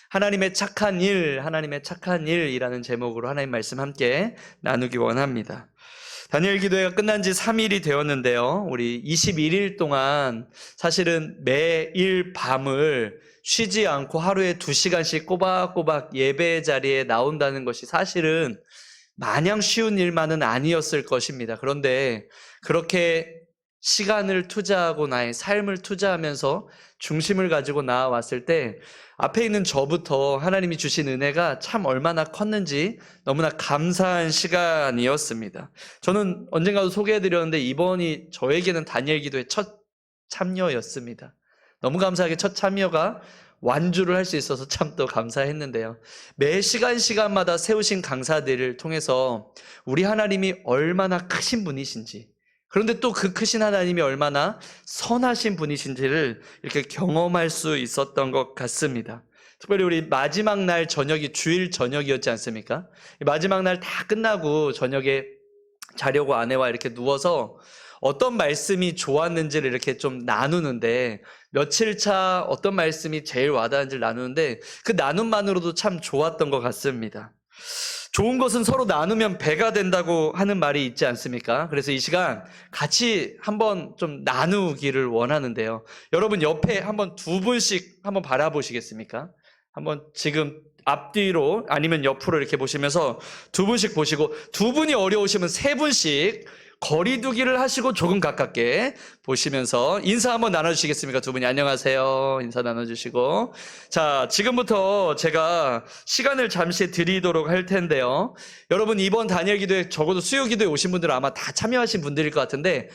하나님의 착한 일, 하나님의 착한 일이라는 제목으로 하나님 말씀 함께 나누기 원합니다. 다니엘 기도회가 끝난 지 3일이 되었는데요. 우리 21일 동안 사실은 매일 밤을 쉬지 않고 하루에 2시간씩 꼬박꼬박 예배 자리에 나온다는 것이 사실은 마냥 쉬운 일만은 아니었을 것입니다. 그런데 그렇게 시간을 투자하고 나의 삶을 투자하면서 중심을 가지고 나아왔을 때 앞에 있는 저부터 하나님이 주신 은혜가 참 얼마나 컸는지 너무나 감사한 시간이었습니다. 저는 언젠가도 소개해드렸는데 이번이 저에게는 다니엘 기도의 첫 참여였습니다. 너무 감사하게 첫 참여가 완주를 할 수 있어서 참 또 감사했는데요. 매 시간마다 세우신 강사들을 통해서 우리 하나님이 얼마나 크신 분이신지, 그런데 또 그 크신 하나님이 얼마나 선하신 분이신지를 이렇게 경험할 수 있었던 것 같습니다. 특별히 우리 마지막 날 저녁이 주일 저녁이었지 않습니까? 마지막 날 다 끝나고 저녁에 자려고 아내와 이렇게 누워서 어떤 말씀이 좋았는지를 이렇게 좀 나누는데, 며칠 차 어떤 말씀이 제일 와닿은지를 나누는데 그 나눔만으로도 참 좋았던 것 같습니다. 좋은 것은 서로 나누면 배가 된다고 하는 말이 있지 않습니까? 그래서 이 시간 같이 한번 좀 나누기를 원하는데요. 여러분 옆에 한번 두 분씩 한번 바라보시겠습니까? 한번 지금 앞뒤로 아니면 옆으로 이렇게 보시면서 두 분씩 보시고, 두 분이 어려우시면 세 분씩 거리 두기를 하시고 조금 가깝게 보시면서 인사 한번 나눠주시겠습니까? 두 분이 안녕하세요 인사 나눠주시고. 자, 지금부터 제가 시간을 잠시 드리도록 할 텐데요. 여러분 이번 다니엘 기도회, 적어도 수요 기도에 오신 분들은 아마 다 참여하신 분들일 것 같은데,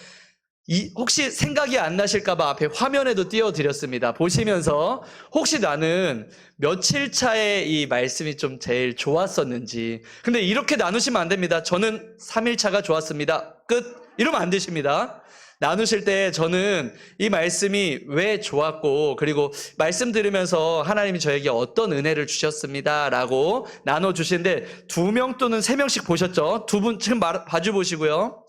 혹시 생각이 안 나실까봐 앞에 화면에도 띄워드렸습니다. 보시면서 혹시 나는 며칠 차에 이 말씀이 좀 제일 좋았었는지. 근데 이렇게 나누시면 안 됩니다. 저는 3일 차가 좋았습니다. 끝. 이러면 안 되십니다. 나누실 때 저는 이 말씀이 왜 좋았고, 그리고 말씀 들으면서 하나님이 저에게 어떤 은혜를 주셨습니다 라고 나눠주시는데, 2명 또는 3명씩 보셨죠? 두 분 지금 봐주 보시고요.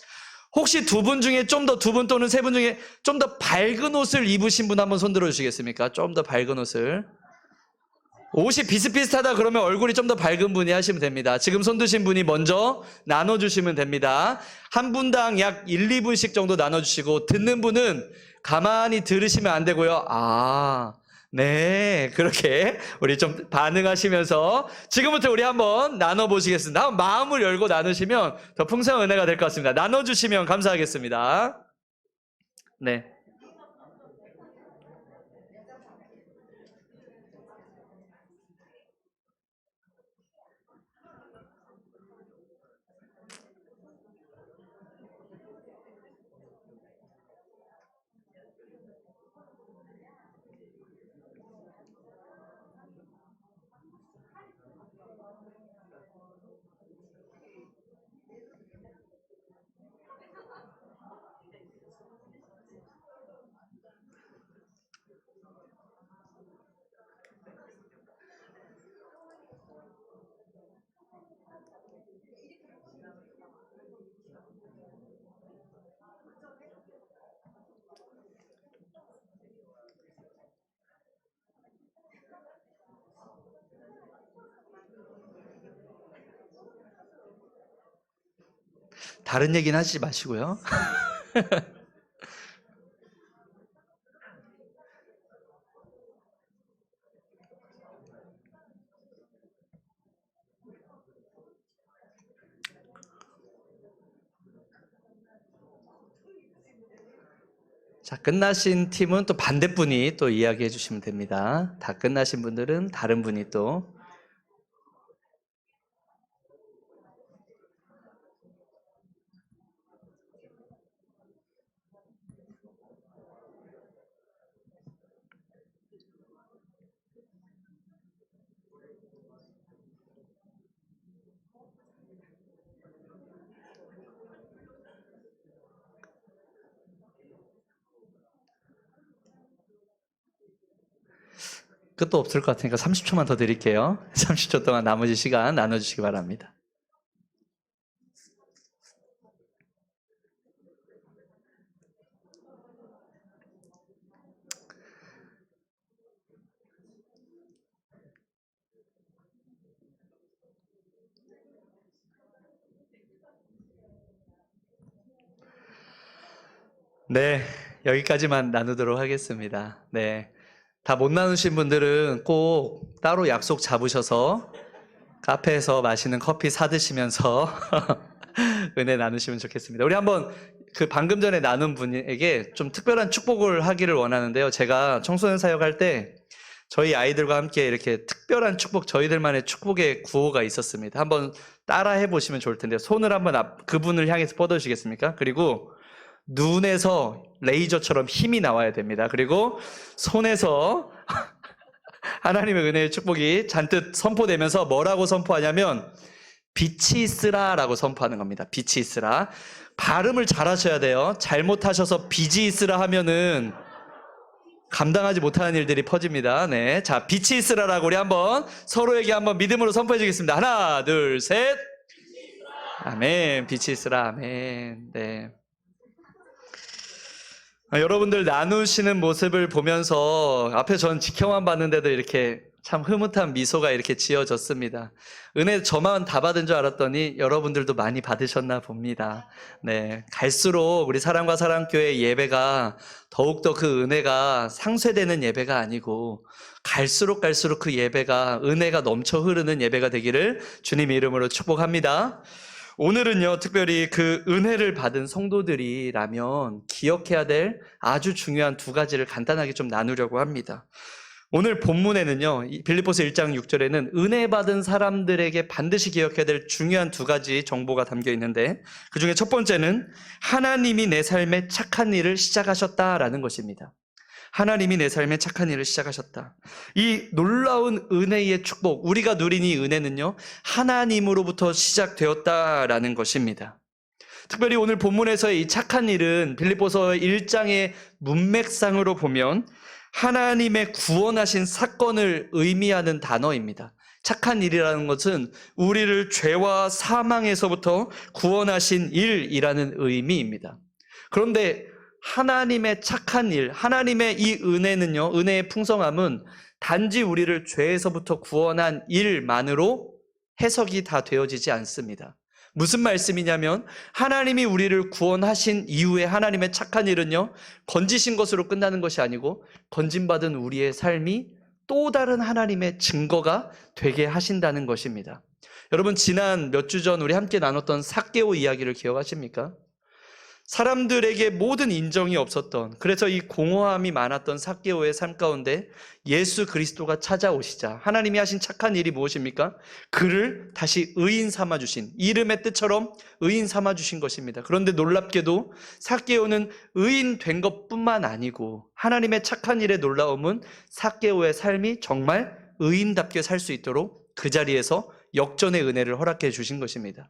혹시 두 분 중에 좀 더, 두 분 또는 세 분 중에 좀 더 밝은 옷을 입으신 분 한번 손 들어주시겠습니까? 좀 더 밝은 옷을. 옷이 비슷비슷하다 그러면 얼굴이 좀 더 밝은 분이 하시면 됩니다. 지금 손 드신 분이 먼저 나눠주시면 됩니다. 한 분당 약 1, 2분씩 정도 나눠주시고, 듣는 분은 가만히 들으시면 안 되고요. 네, 그렇게 우리 좀 반응하시면서 지금부터 우리 한번 나눠보시겠습니다. 한번 마음을 열고 나누시면 더 풍성한 은혜가 될 것 같습니다. 나눠주시면 감사하겠습니다. 네. 다른 얘기는 하시지 마시고요. 자, 끝나신 팀은 또 반대분이 또 이야기해 주시면 됩니다. 다 끝나신 분들은 다른 분이 또. 끝도 없을 것 같으니까 30초만 더 드릴게요. 30초 동안 나머지 시간 나눠주시기 바랍니다. 네, 여기까지만 나누도록 하겠습니다. 네. 다 못 나누신 분들은 꼭 따로 약속 잡으셔서 카페에서 마시는 커피 사 드시면서 은혜 나누시면 좋겠습니다. 우리 한번 그 방금 전에 나눈 분에게 좀 특별한 축복을 하기를 원하는데요. 제가 청소년 사역할 때 저희 아이들과 함께 이렇게 특별한 축복, 저희들만의 축복의 구호가 있었습니다. 한번 따라 해보시면 좋을 텐데 손을 한번 그분을 향해서 뻗어주시겠습니까? 그리고 눈에서 레이저처럼 힘이 나와야 됩니다. 그리고 손에서 하나님의 은혜의 축복이 잔뜩 선포되면서 뭐라고 선포하냐면 빛이 있으라라고 선포하는 겁니다. 빛이 있으라. 발음을 잘 하셔야 돼요. 잘못하셔서 빛이 있으라 하면은 감당하지 못하는 일들이 퍼집니다. 네, 자, 빛이 있으라라고 우리 한번 서로에게 한번 믿음으로 선포해 주겠습니다. 하나, 둘, 셋. 아멘. 빛이 있으라. 아멘. 네. 여러분들 나누시는 모습을 보면서 앞에 전 지켜만 봤는데도 이렇게 참 흐뭇한 미소가 이렇게 지어졌습니다. 은혜 저만 다 받은 줄 알았더니 여러분들도 많이 받으셨나 봅니다. 네, 갈수록 우리 사랑과 사랑교회 예배가 더욱더 그 은혜가 상쇄되는 예배가 아니고 갈수록 그 예배가 은혜가 넘쳐 흐르는 예배가 되기를 주님 이름으로 축복합니다. 오늘은요, 특별히 그 은혜를 받은 성도들이라면 기억해야 될 아주 중요한 두 가지를 간단하게 좀 나누려고 합니다. 오늘 본문에는요, 빌립보서 1장 6절에는 은혜 받은 사람들에게 반드시 기억해야 될 중요한 두 가지 정보가 담겨 있는데 그 중에 첫 번째는 하나님이 내 삶에 착한 일을 시작하셨다라는 것입니다. 하나님이 내 삶에 착한 일을 시작하셨다. 이 놀라운 은혜의 축복, 우리가 누린 이 은혜는요, 하나님으로부터 시작되었다라는 것입니다. 특별히 오늘 본문에서의 이 착한 일은 빌립보서 1장의 문맥상으로 보면 하나님의 구원하신 사건을 의미하는 단어입니다. 착한 일이라는 것은 우리를 죄와 사망에서부터 구원하신 일이라는 의미입니다. 그런데 하나님의 착한 일, 하나님의 이 은혜는요, 은혜의 풍성함은 단지 우리를 죄에서부터 구원한 일만으로 해석이 다 되어지지 않습니다. 무슨 말씀이냐면 하나님이 우리를 구원하신 이후에 하나님의 착한 일은요, 건지신 것으로 끝나는 것이 아니고 건진받은 우리의 삶이 또 다른 하나님의 증거가 되게 하신다는 것입니다. 여러분, 지난 몇 주 전 우리 함께 나눴던 삭개오 이야기를 기억하십니까? 사람들에게 모든 인정이 없었던, 그래서 이 공허함이 많았던 삭개오의 삶 가운데 예수 그리스도가 찾아오시자 하나님이 하신 착한 일이 무엇입니까? 그를 다시 의인 삼아주신, 이름의 뜻처럼 의인 삼아주신 것입니다. 그런데 놀랍게도 삭개오는 의인 된 것뿐만 아니고 하나님의 착한 일의 놀라움은 삭개오의 삶이 정말 의인답게 살 수 있도록 그 자리에서 역전의 은혜를 허락해 주신 것입니다.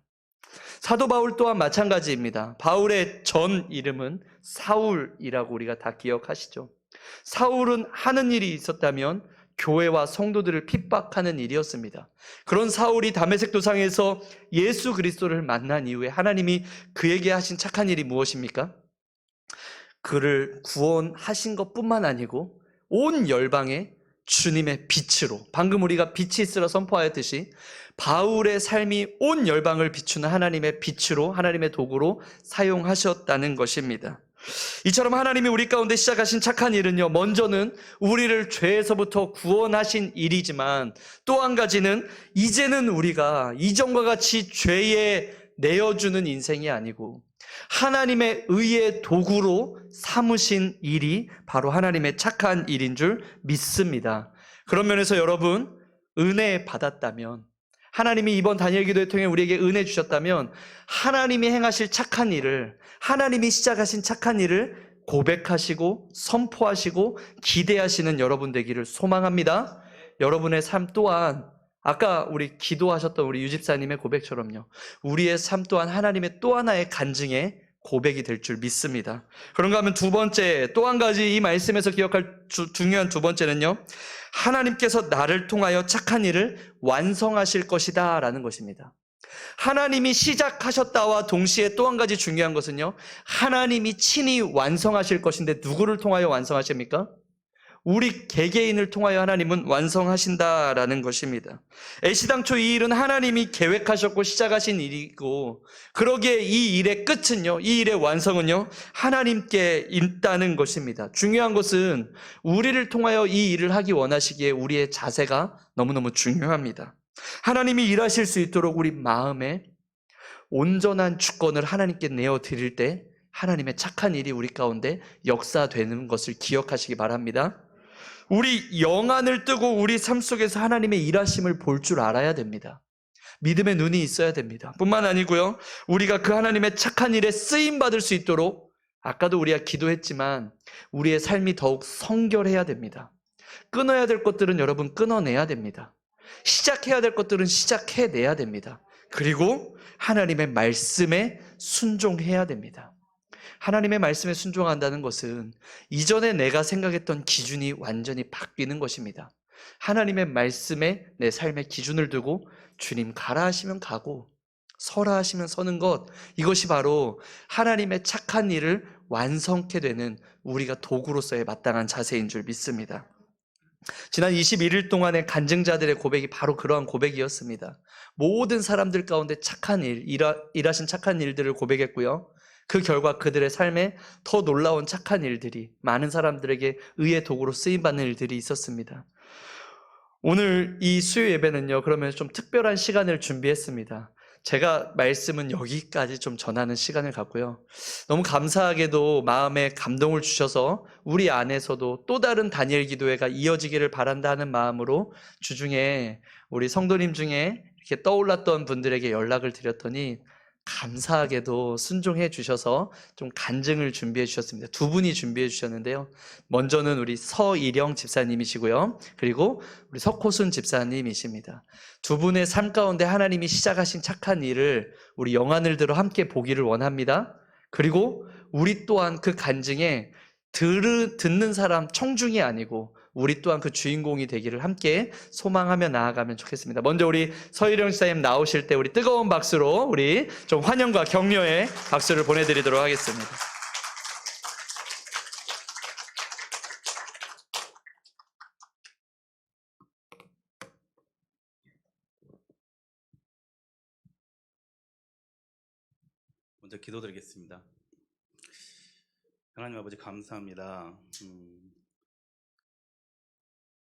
사도 바울 또한 마찬가지입니다. 바울의 전 이름은 사울이라고 우리가 다 기억하시죠. 사울은 하는 일이 있었다면 교회와 성도들을 핍박하는 일이었습니다. 그런 사울이 다메섹 도상에서 예수 그리스도를 만난 이후에 하나님이 그에게 하신 착한 일이 무엇입니까? 그를 구원하신 것뿐만 아니고 온 열방에 주님의 빛으로, 방금 우리가 빛이 있으라 선포하였듯이 바울의 삶이 온 열방을 비추는 하나님의 빛으로, 하나님의 도구로 사용하셨다는 것입니다. 이처럼 하나님이 우리 가운데 시작하신 착한 일은요, 먼저는 우리를 죄에서부터 구원하신 일이지만 또 한 가지는 이제는 우리가 이전과 같이 죄에 내어주는 인생이 아니고 하나님의 의의 도구로 삼으신 일이 바로 하나님의 착한 일인 줄 믿습니다. 그런 면에서 여러분, 은혜 받았다면, 하나님이 이번 다니엘 기도회 통해 우리에게 은혜 주셨다면 하나님이 행하실 착한 일을, 하나님이 시작하신 착한 일을 고백하시고 선포하시고 기대하시는 여러분 되기를 소망합니다. 여러분의 삶 또한 아까 우리 기도하셨던 우리 유집사님의 고백처럼요, 우리의 삶 또한 하나님의 또 하나의 간증의 고백이 될 줄 믿습니다. 그런가 하면 두 번째, 또 한 가지 이 말씀에서 기억할 중요한 두 번째는요, 하나님께서 나를 통하여 착한 일을 완성하실 것이다 라는 것입니다. 하나님이 시작하셨다와 동시에 또 한 가지 중요한 것은요, 하나님이 친히 완성하실 것인데 누구를 통하여 완성하십니까? 우리 개개인을 통하여 하나님은 완성하신다라는 것입니다. 애시당초 이 일은 하나님이 계획하셨고 시작하신 일이고, 그러기에 이 일의 끝은요, 이 일의 완성은요, 하나님께 있다는 것입니다. 중요한 것은 우리를 통하여 이 일을 하기 원하시기에 우리의 자세가 너무너무 중요합니다. 하나님이 일하실 수 있도록 우리 마음에 온전한 주권을 하나님께 내어드릴 때 하나님의 착한 일이 우리 가운데 역사되는 것을 기억하시기 바랍니다. 우리 영안을 뜨고 우리 삶 속에서 하나님의 일하심을 볼 줄 알아야 됩니다. 믿음의 눈이 있어야 됩니다. 뿐만 아니고요, 우리가 그 하나님의 착한 일에 쓰임받을 수 있도록 아까도 우리가 기도했지만 우리의 삶이 더욱 성결해야 됩니다. 끊어야 될 것들은 여러분 끊어내야 됩니다. 시작해야 될 것들은 시작해내야 됩니다. 그리고 하나님의 말씀에 순종해야 됩니다. 하나님의 말씀에 순종한다는 것은 이전에 내가 생각했던 기준이 완전히 바뀌는 것입니다. 하나님의 말씀에 내 삶의 기준을 두고 주님 가라 하시면 가고 서라 하시면 서는 것, 이것이 바로 하나님의 착한 일을 완성케 되는 우리가 도구로서의 마땅한 자세인 줄 믿습니다. 지난 21일 동안의 간증자들의 고백이 바로 그러한 고백이었습니다. 모든 사람들 가운데 착한 일, 일하신 착한 일들을 고백했고요. 그 결과 그들의 삶에 더 놀라운 착한 일들이 많은 사람들에게 의의 도구로 쓰임받는 일들이 있었습니다. 오늘 이 수요 예배는요, 그러면 좀 특별한 시간을 준비했습니다. 제가 말씀은 여기까지 좀 전하는 시간을 갖고요. 너무 감사하게도 마음에 감동을 주셔서 우리 안에서도 또 다른 다니엘 기도회가 이어지기를 바란다 하는 마음으로 주중에 우리 성도님 중에 이렇게 떠올랐던 분들에게 연락을 드렸더니 감사하게도 순종해 주셔서 좀 간증을 준비해 주셨습니다. 두 분이 준비해 주셨는데요. 먼저는 우리 서일영 집사님이시고요. 그리고 우리 석호순 집사님이십니다. 두 분의 삶 가운데 하나님이 시작하신 착한 일을 우리 영안을 들어 함께 보기를 원합니다. 그리고 우리 또한 그 간증에 듣는 사람 청중이 아니고 우리 또한 그 주인공이 되기를 함께 소망하며 나아가면 좋겠습니다. 먼저 우리 서일영 집사님 나오실 때 우리 뜨거운 박수로 우리 좀 환영과 격려의 박수를 보내드리도록 하겠습니다. 먼저 기도드리겠습니다. 하나님 아버지 감사합니다.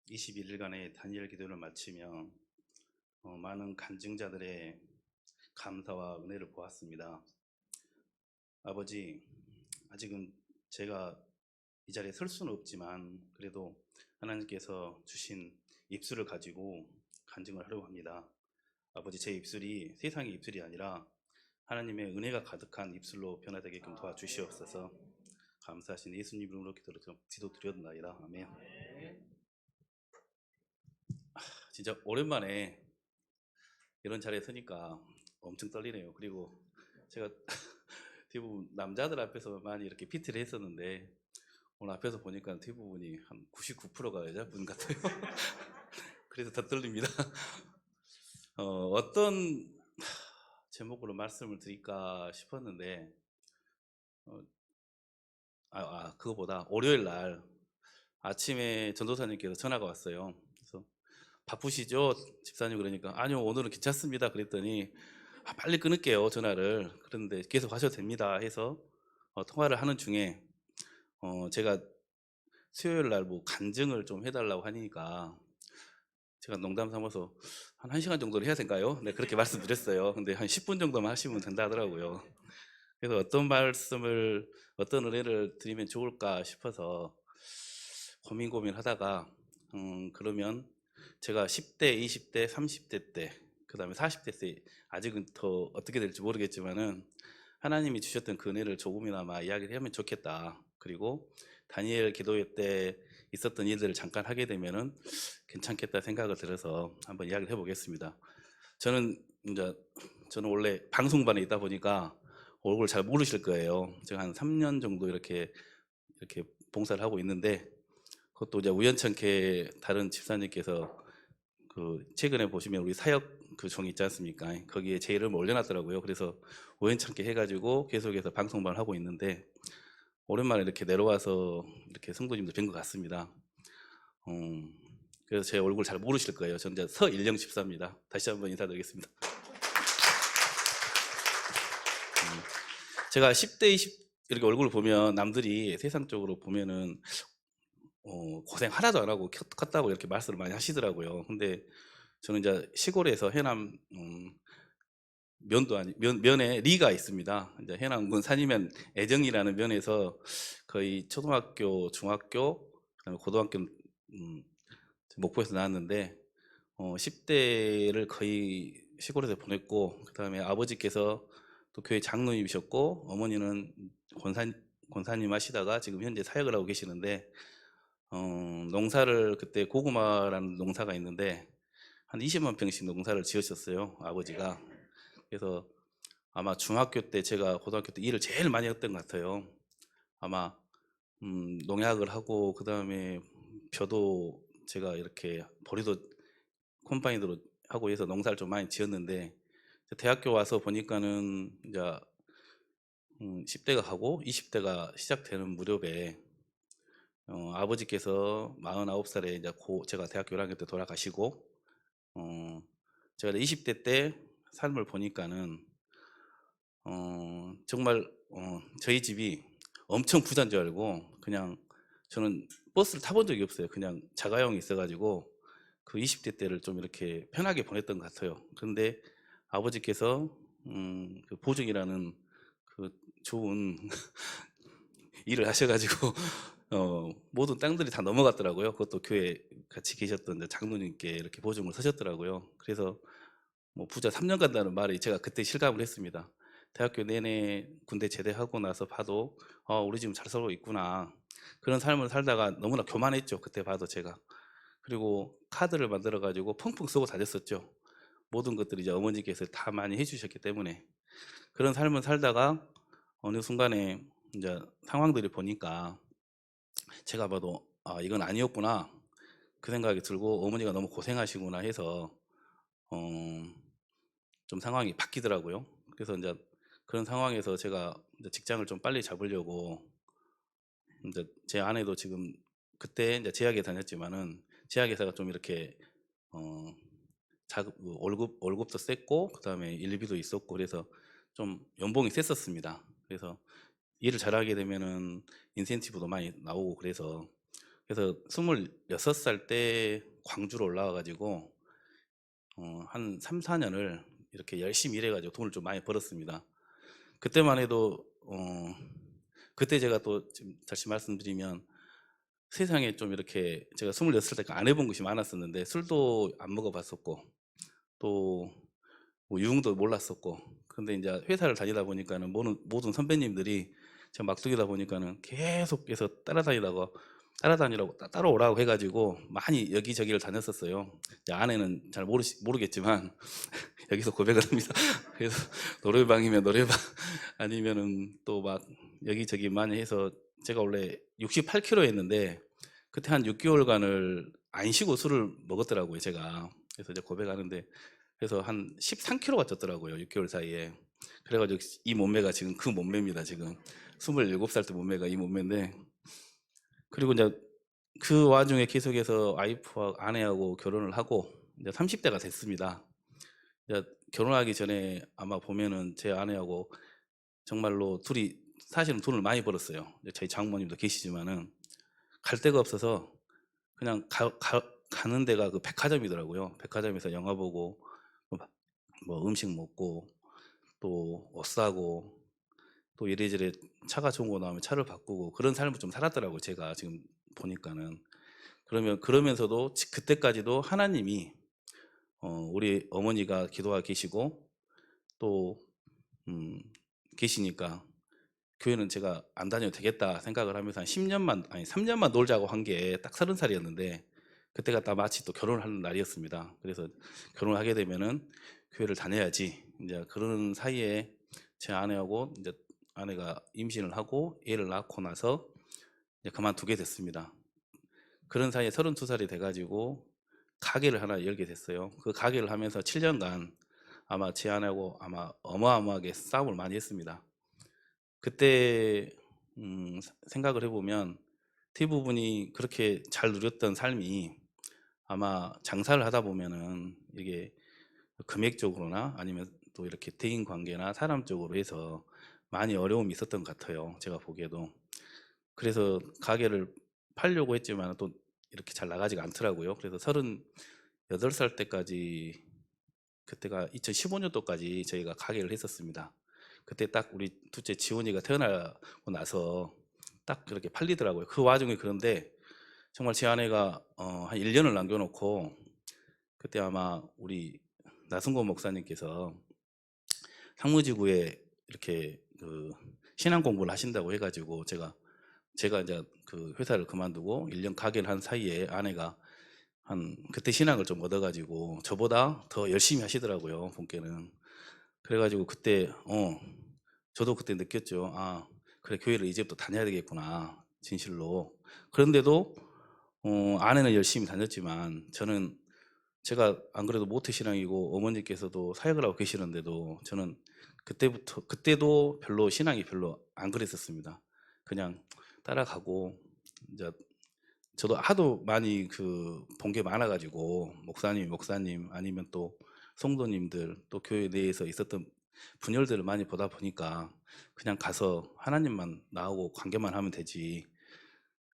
21일간의 다니엘 기도를 마치며 많은 간증자들의 감사와 은혜를 보았습니다. 아버지, 아직은 제가 이 자리에 설 수는 없지만 그래도 하나님께서 주신 입술을 가지고 간증을 하려고 합니다. 아버지, 제 입술이 세상의 입술이 아니라 하나님의 은혜가 가득한 입술로 변화되게끔 도와주시옵소서. 감사하신 예수님 이름으로 기도드렸나이다. 아멘. 진짜 오랜만에 이런 자리에 서니까 엄청 떨리네요. 그리고 제가 대부분 남자들 앞에서 많이 이렇게 PT를 했었는데 오늘 앞에서 보니까 대부분이 한 99%가 여자분 같아요. 그래서 더 떨립니다. 어떤 제목으로 말씀을 드릴까 싶었는데 그거보다 월요일 날 아침에 전도사님께서 전화가 왔어요. 그래서 바쁘시죠? 집사님 그러니까 아니요 오늘은 괜찮습니다 그랬더니 빨리 끊을게요 전화를. 그런데 계속 하셔도 됩니다 해서 통화를 하는 중에 제가 수요일 날 뭐 간증을 좀 해달라고 하니까 제가 농담 삼아서 한 1시간 정도를 해야 될까요? 네, 그렇게 말씀드렸어요. 근데 한 10분 정도만 하시면 된다 하더라고요. 그래서 어떤 말씀을, 어떤 은혜를 드리면 좋을까 싶어서 고민하다가 그러면 제가 10대, 20대, 30대 때, 그 다음에 40대 때 아직은 더 어떻게 될지 모르겠지만은 하나님이 주셨던 그 은혜를 조금이나마 이야기를 하면 좋겠다. 그리고 다니엘 기도회 때 있었던 일들을 잠깐 하게 되면은 괜찮겠다 생각을 들어서 한번 이야기를 해보겠습니다. 저는 원래 방송반에 있다 보니까 얼굴 잘 모르실 거예요. 제가 한 3년 정도 이렇게 봉사를 하고 있는데 그것도 이제 우연찮게 다른 집사님께서 그 최근에 보시면 우리 사역 그 종이 있지 않습니까? 거기에 제 이름을 올려놨더라고요. 그래서 우연찮게 해가지고 계속해서 방송반을 하고 있는데 오랜만에 이렇게 내려와서 이렇게 성도님들 뵌 것 같습니다. 그래서 제 얼굴 잘 모르실 거예요. 저는 이제 서일령 집사입니다. 다시 한번 인사드리겠습니다. 제가 10대, 20 이렇게 얼굴을 보면 남들이 세상적으로 보면은 고생 하나도 안 하고 컸다고 이렇게 말씀을 많이 하시더라고요. 근데 저는 이제 시골에서 해남 면도 아니 면에 리가 있습니다. 이제 해남군 산이면 애정이라는 면에서 거의 초등학교, 중학교, 그다음에 고등학교 목포에서 나왔는데 10대를 거의 시골에서 보냈고 그다음에 아버지께서 또 교회 장로님이셨고 어머니는 권사님 하시다가 지금 현재 사역을 하고 계시는데 농사를 그때 고구마라는 농사가 있는데 한 20만 평씩 농사를 지으셨어요 아버지가. 그래서 아마 중학교 때 제가 고등학교 때 일을 제일 많이 했던 것 같아요. 아마 농약을 하고 그다음에 벼도 제가 이렇게 보리도 콤바인으로 하고 해서 농사를 좀 많이 지었는데 대학교 와서 보니까는 이제 10대가 가고 20대가 시작되는 무렵에 아버지께서 49살에 이제 제가 대학교 1학년 때 돌아가시고 제가 20대 때 삶을 보니까는 정말 저희 집이 엄청 부자인 줄 알고 그냥 저는 버스를 타본 적이 없어요. 그냥 자가용이 있어가지고 그 20대 때를 좀 이렇게 편하게 보냈던 것 같아요. 그런데 아버지께서 그 보증이라는 그 좋은 일을 하셔가지고 모든 땅들이 다 넘어갔더라고요. 그것도 교회 같이 계셨던 장로님께 이렇게 보증을 서셨더라고요. 그래서 뭐 부자 3년 간다는 말이 제가 그때 실감을 했습니다. 대학교 내내 군대 제대하고 나서 봐도 우리 지금 잘 살고 있구나. 그런 삶을 살다가 너무나 교만했죠. 그때 봐도 제가. 그리고 카드를 만들어 가지고 펑펑 쓰고 다녔었죠. 모든 것들이 이제 어머니께서 다 많이 해주셨기 때문에 그런 삶을 살다가 어느 순간에 이제 상황들이 보니까 제가 봐도 이건 아니었구나 그 생각이 들고 어머니가 너무 고생하시구나 해서 좀 상황이 바뀌더라고요. 그래서 이제 그런 상황에서 제가 이제 직장을 좀 빨리 잡으려고 이제 제 아내도 지금 그때 이제 제약에 다녔지만은 제약회사가 좀 이렇게 월급도 셌고 그다음에 일비도 있었고 그래서 좀 연봉이 셌었습니다. 그래서 일을 잘하게 되면은 인센티브도 많이 나오고 그래서 26살 때 광주로 올라와 가지고 한 3, 4년을 이렇게 열심히 일해 가지고 돈을 좀 많이 벌었습니다. 그때만 해도 그때 제가 또 지금 다시 말씀드리면 세상에 좀 이렇게 제가 26살 때 안 해본 것이 많았었는데 술도 안 먹어봤었고 또 뭐 유흥도 몰랐었고 근데 이제 회사를 다니다 보니까는 모든 선배님들이 제가 막둥이다 보니까는 계속해서 따라다니라고 따라오라고 해가지고 많이 여기저기를 다녔었어요. 이제 아내는 잘 모르겠지만 여기서 고백을 합니다. 그래서 노래방이면 노래방 아니면은 또 막 여기저기 많이 해서 제가 원래 68kg였는데 그때 한 6개월간을 안 쉬고 술을 먹었더라고요, 제가. 그래서 이제 고백하는데 그래서 한 13kg가 쪘더라고요, 6개월 사이에. 그래가지고 이 몸매가 지금 그 몸매입니다, 지금. 27살 때 몸매가 이 몸매인데. 그리고 이제 그 와중에 계속해서 와이프와 아내하고 결혼을 하고 이제 30대가 됐습니다. 이제 결혼하기 전에 아마 보면은 제 아내하고 정말로 둘이 사실은 돈을 많이 벌었어요. 이제 저희 장모님도 계시지만은 갈 데가 없어서 그냥 가는 데가 그 백화점이더라고요. 백화점에서 영화 보고 뭐 음식 먹고 또 옷 사고 또 이래저래 차가 좋은 거 나오면 차를 바꾸고 그런 삶을 좀 살았더라고요. 제가 지금 보니까는. 그러면서도 그때까지도 하나님이 우리 어머니가 기도하고 계시고 또 계시니까 교회는 제가 안 다녀도 되겠다 생각을 하면서 한 3년만 놀자고 한 게 딱 30살이었는데 그때가 딱 마치 또 결혼을 하는 날이었습니다. 그래서 결혼을 하게 되면은 교회를 다녀야지. 이제 그러는 사이에 제 아내하고 이제 아내가 임신을 하고 애를 낳고 나서 이제 그만두게 됐습니다. 그런 사이에 32살이 돼가지고 가게를 하나 열게 됐어요. 그 가게를 하면서 7년간 아마 제 아내하고 아마 어마어마하게 싸움을 많이 했습니다. 그때 생각을 해보면 대부분이 그렇게 잘 누렸던 삶이 아마 장사를 하다 보면은 이게 금액적으로나 아니면 또 이렇게 대인 관계나 사람 쪽으로 해서 많이 어려움이 있었던 것 같아요. 제가 보기에도. 그래서 가게를 팔려고 했지만 또 이렇게 잘 나가지가 않더라고요. 그래서 38살 때까지, 그때가 2015년도까지 저희가 가게를 했었습니다. 그때 딱 우리 둘째 지원이가 태어나고 나서 딱 그렇게 팔리더라고요. 그 와중에. 그런데 정말 제 아내가 한 1년을 남겨놓고, 그때 아마 우리 나승곤 목사님께서 상무지구에 이렇게 그 신앙 공부를 하신다고 해가지고 제가 이제 그 회사를 그만두고 1년 가게를 한 사이에 아내가 그때 신앙을 좀 얻어가지고 저보다 더 열심히 하시더라고요, 본께는. 그래가지고 그때 저도 그때 느꼈죠. 아, 그래, 교회를 이제부터 다녀야 되겠구나, 진실로. 그런데도 아내는 열심히 다녔지만 저는, 제가 안 그래도 모태신앙이고 어머니께서도 사역을 하고 계시는데도 저는 그때도 별로 신앙이 별로 안 그랬었습니다. 그냥 따라가고, 이제 저도 하도 많이 본 게 많아가지고, 목사님 아니면 또 성도님들, 또 교회 내에서 있었던 분열들을 많이 보다 보니까 그냥 가서 하나님만 나오고 관계만 하면 되지.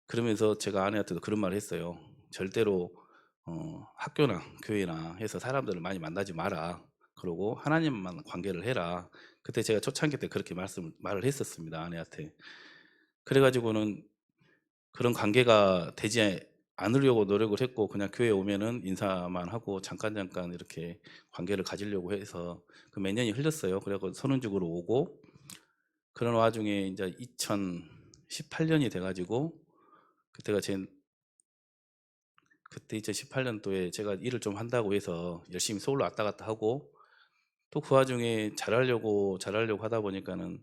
그러면서 제가 아내한테도 그런 말을 했어요. 절대로 학교나 교회나 해서 사람들을 많이 만나지 마라. 그러고 하나님만 관계를 해라. 그때 제가 초창기 때 그렇게 말을 했었습니다, 아내한테. 그래가지고는 그런 관계가 되지 않으려고 노력을 했고, 그냥 교회 오면은 인사만 하고 잠깐 이렇게 관계를 가지려고 해서 그 몇 년이 흘렀어요. 그래서 선언적으로 오고, 그런 와중에 이제 2018년이 돼가지고, 그때가 그때 2018년도에 제가 일을 좀 한다고 해서 열심히 서울로 왔다 갔다 하고, 또 그 와중에 잘하려고 하다 보니까는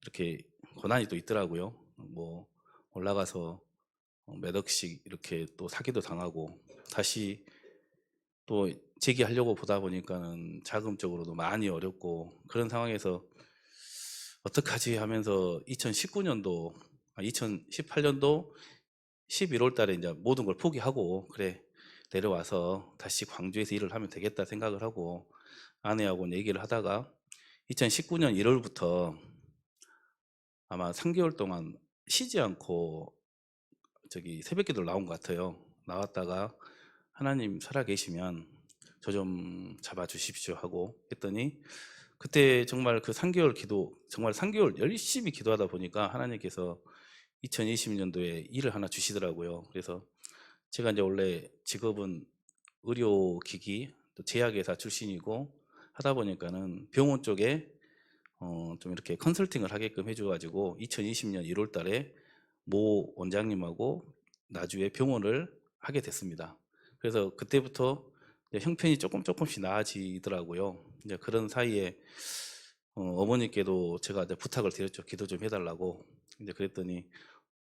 이렇게 고난이 또 있더라고요. 뭐 올라가서 몇 억씩 이렇게 또 사기도 당하고, 다시 또 재기하려고 보다 보니까는 자금적으로도 많이 어렵고, 그런 상황에서 어떡하지 하면서 2018년도 11월 달에 이제 모든 걸 포기하고, 그래, 내려와서 다시 광주에서 일을 하면 되겠다 생각을 하고 아내하고 얘기를 하다가 2019년 1월부터 아마 3개월 동안 쉬지 않고 저기 새벽기도를 나온 것 같아요. 나왔다가 하나님 살아계시면 저 좀 잡아주십시오 하고 했더니, 그때 정말 그 3개월 기도, 정말 3개월 열심히 기도하다 보니까 하나님께서 2020년도에 일을 하나 주시더라고요. 그래서 제가 이제 원래 직업은 의료기기 또 제약회사 출신이고 하다 보니까는 병원 쪽에 좀 이렇게 컨설팅을 하게끔 해줘가지고 2020년 1월 달에 모 원장님하고 나주에 병원을 하게 됐습니다. 그래서 그때부터 이제 형편이 조금씩 나아지더라고요. 이제 그런 사이에 어머니께도 제가 이제 부탁을 드렸죠. 기도 좀 해달라고. 이제 그랬더니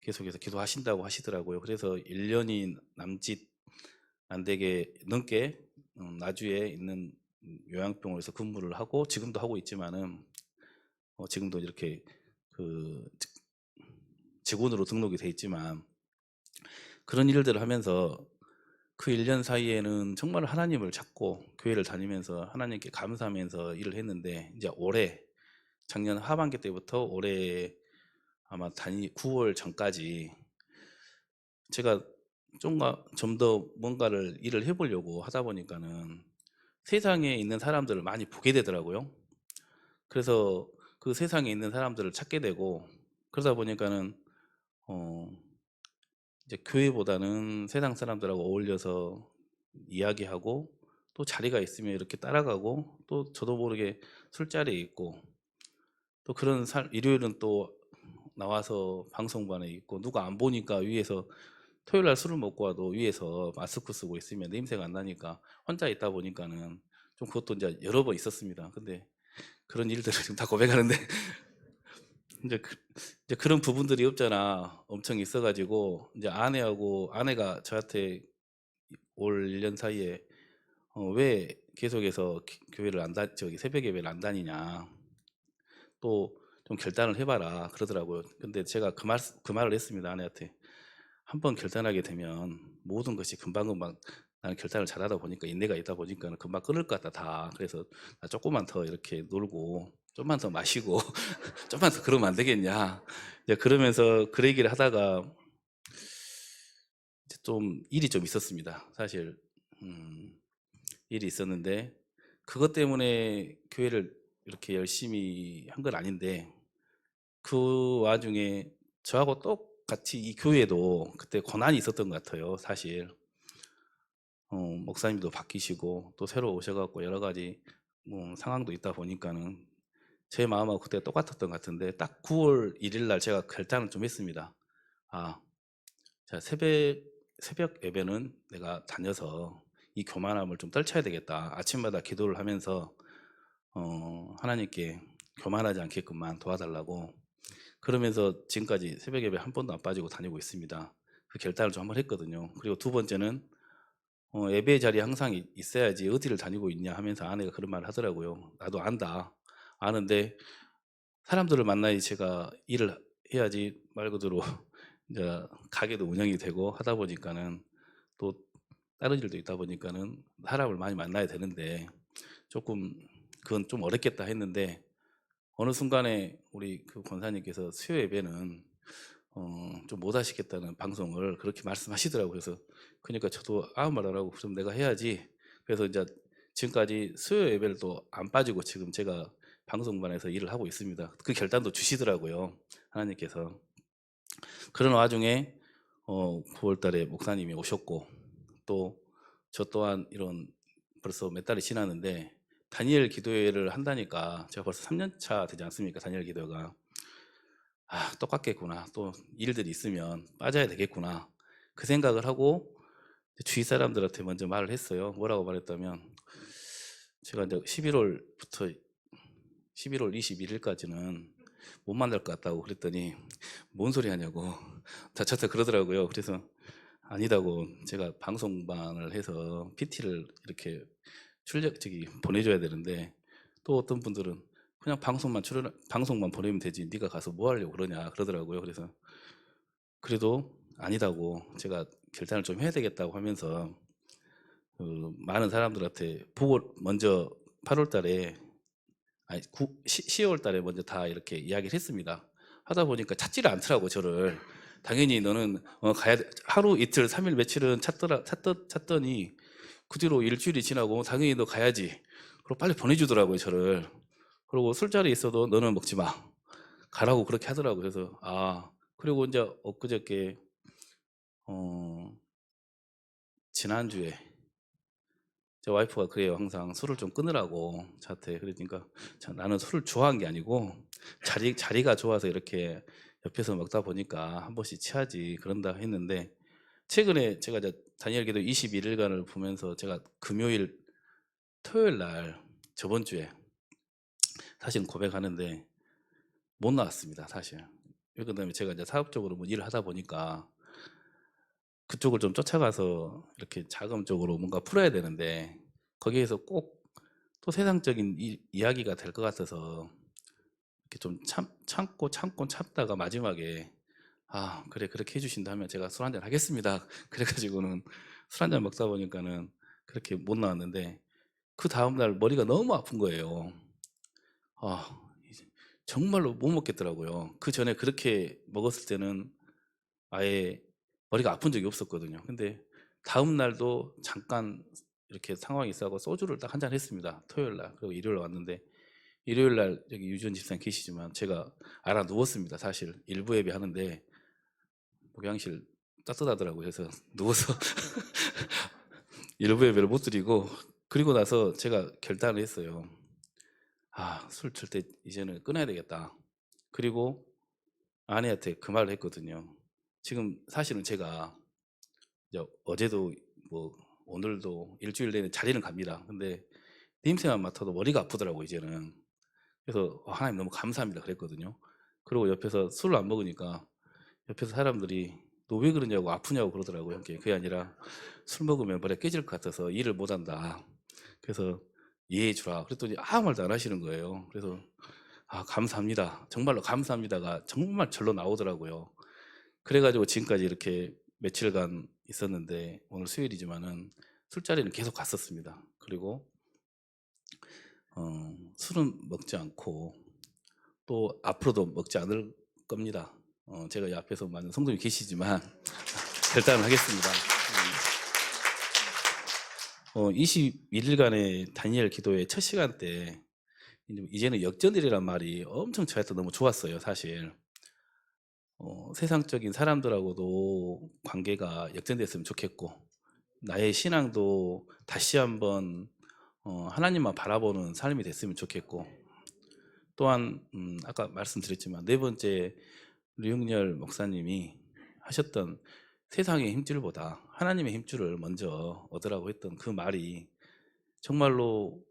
계속해서 기도하신다고 하시더라고요. 그래서 1년이 남짓 안 되게 넘게 나주에 있는 요양병원에서 근무를 하고, 지금도 하고 있지만은 지금도 이렇게 그 직원으로 등록이 돼 있지만, 그런 일들을 하면서 그 1년 사이에는 정말 하나님을 찾고 교회를 다니면서 하나님께 감사하면서 일을 했는데, 이제 작년 하반기 때부터 올해 아마 9월 전까지 제가 좀 더 뭔가를 일을 해보려고 하다 보니까는 세상에 있는 사람들을 많이 보게 되더라고요. 그래서 그 세상에 있는 사람들을 찾게 되고, 그러다 보니까는 이제 교회보다는 세상 사람들하고 어울려서 이야기하고, 또 자리가 있으면 이렇게 따라가고, 또 저도 모르게 술자리에 있고, 또 일요일은 또 나와서 방송반에 있고, 누가 안 보니까 위에서 토요일 날 술을 먹고 와도 위에서 마스크 쓰고 있으면 냄새가 안 나니까 혼자 있다 보니까는 좀 그것도 이제 여러 번 있었습니다. 근데 그런 일들을 지금 다 고백하는데 이제 그런 부분들이 없잖아 엄청 있어가지고, 이제 아내가 저한테 올 1년 사이에 왜 계속해서 교회를 저기 새벽 예배를 안 다니냐, 또 좀 결단을 해봐라 그러더라고요. 근데 제가 그 말을 했습니다, 아내한테. 한번 결단하게 되면 모든 것이 금방금방 나는 결단을 잘하다 보니까 인내가 있다 보니까 금방 끊을 것 같다 다. 그래서 나 조금만 더 이렇게 놀고 좀만 더 마시고 좀만 더 그러면 안 되겠냐. 이제 그러면서 그 얘기를 하다가 이제 좀 일이 좀 있었습니다. 사실 일이 있었는데 그것 때문에 교회를 이렇게 열심히 한 건 아닌데 그 와중에 저하고 똑같이 이 교회도 그때 고난이 있었던 것 같아요. 사실 목사님도 바뀌시고 또 새로 오셔갖고 여러 가지 상황도 있다 보니까는 제 마음하고 그때 똑같았던 것 같은데 딱 9월 1일 날 제가 결단을 좀 했습니다. 아, 자, 새벽 예배는 내가 다녀서 이 교만함을 좀 떨쳐야 되겠다. 아침마다 기도를 하면서 하나님께 교만하지 않게끔만 도와달라고 그러면서 지금까지 새벽 예배 한 번도 안 빠지고 다니고 있습니다. 그 결단을 좀 한번 했거든요. 그리고 두 번째는 예배 자리에 항상 있어야지 어디를 다니고 있냐 하면서 아내가 그런 말을 하더라고요. 나도 안다. 아는데 사람들을 만나야 제가 일을 해야지 말 그대로 이제 가게도 운영이 되고 하다 보니까는 또 다른 일도 있다 보니까는 사람을 많이 만나야 되는데 조금 그건 좀 어렵겠다 했는데 어느 순간에 우리 그 권사님께서 수요 예배는 좀 못 하시겠다는 방송을 그렇게 말씀하시더라고요. 그래서 그러니까 저도 아무 말 안 하고 그럼 내가 해야지. 그래서 이제 지금까지 수요 예배를 또 안 빠지고 지금 제가 방송반에서 일을 하고 있습니다. 그 결단도 주시더라고요. 하나님께서. 그런 와중에 9월 달에 목사님이 오셨고 또 저 또한 이런 벌써 몇 달이 지났는데 다니엘 기도회를 한다니까 제가 벌써 3년 차 되지 않습니까? 다니엘 기도가. 아, 똑같겠구나. 또 일들이 있으면 빠져야 되겠구나. 그 생각을 하고 주위 사람들한테 먼저 말을 했어요. 뭐라고 말했다면 제가 이제 11월 21일까지는 못 만날 것 같다고 그랬더니 뭔 소리 하냐고 다쳐서 그러더라고요. 그래서 아니다고 제가 방송반을 해서 PT를 이렇게 보내줘야 되는데 또 어떤 분들은 그냥 방송만 보내면 되지 네가 가서 뭐 하려고 그러냐 그러더라고요. 그래서 그래도 아니다고 제가 결단을 좀 해야 되겠다고 하면서 많은 사람들한테 보고 먼저 8월 달에 아니 10월 달에 먼저 다 이렇게 이야기를 했습니다. 하다 보니까 찾지를 않더라고 저를. 당연히 너는 가야 돼. 하루 이틀 3일 며칠은 찾더니 그 뒤로 일주일이 지나고 당연히 너 가야지. 그리고 빨리 보내주더라고요 저를. 그리고 술자리에 있어도 너는 먹지 마. 가라고 그렇게 하더라고요. 그래서 그리고 이제 엊그저께 지난주에 제 와이프가 그래요. 항상 술을 좀 끊으라고 저한테. 그러니까 나는 술을 좋아한 게 아니고 자리가 좋아서 이렇게 옆에서 먹다 보니까 한 번씩 취하지 그런다 했는데 최근에 제가 이제 다니엘 기도 21일간을 보면서 제가 토요일 날 저번 주에 사실은 고백하는데 못 나왔습니다. 사실. 그다음에 제가 이제 사업적으로 뭐 일을 하다 보니까 그쪽을 좀 쫓아가서 이렇게 자금적으로 뭔가 풀어야 되는데 거기에서 꼭 또 세상적인 이야기가 될 것 같아서 이렇게 좀 참다가 마지막에 그래 그렇게 해주신다면 제가 술 한잔 하겠습니다. 그래가지고는 술 한잔 먹다 보니까는 그렇게 못 나왔는데 그 다음날 머리가 너무 아픈 거예요. 이제 정말로 못 먹겠더라고요. 그 전에 그렇게 먹었을 때는 아예 머리가 아픈 적이 없었거든요. 근데 다음 날도 잠깐 이렇게 상황이 있어서 소주를 딱 한 잔 했습니다. 토요일 날. 그리고 일요일 왔는데 일요일 날 여기 유지원 집사님 계시지만 제가 알아 누웠습니다. 사실 일부 예배 하는데 목양실 따뜻하더라고요. 그래서 누워서 일부 예배를 못 드리고 그리고 나서 제가 결단을 했어요. 술 절대 이제는 끊어야 되겠다. 그리고 아내한테 그 말을 했거든요. 지금 사실은 제가 이제 어제도 뭐 오늘도 일주일 내내 자리는 갑니다. 근데 냄새만 맡아도 머리가 아프더라고 이제는. 그래서 하나님 너무 감사합니다 그랬거든요. 그리고 옆에서 술을 안 먹으니까 옆에서 사람들이 너 왜 그러냐고 아프냐고 그러더라고요. 그게 아니라 술 먹으면 머리가 깨질 것 같아서 일을 못 한다. 그래서 이해해 주라. 그랬더니 아무 말도 안 하시는 거예요. 그래서 감사합니다. 정말로 감사합니다가 정말 절로 나오더라고요. 그래가지고 지금까지 이렇게 며칠간 있었는데 오늘 수요일이지만은 술자리는 계속 갔었습니다. 그리고 술은 먹지 않고 또 앞으로도 먹지 않을 겁니다. 제가 이 앞에서 많은 성도님이 계시지만 결단을 하겠습니다. 21일간의 다니엘 기도의 첫 시간 때 이제는 역전이라는 말이 엄청 저한테 너무 좋았어요. 사실 세상적인 사람들하고도 관계가 역전됐으면 좋겠고, 나의 신앙도 다시 한번 하나님만 바라보는 삶이 됐으면 좋겠고, 또한 아까 말씀드렸지만 네 번째 류영렬 목사님이 하셨던 세상의 힘줄보다 하나님의 힘줄을 먼저 얻으라고 했던 그 말이 정말로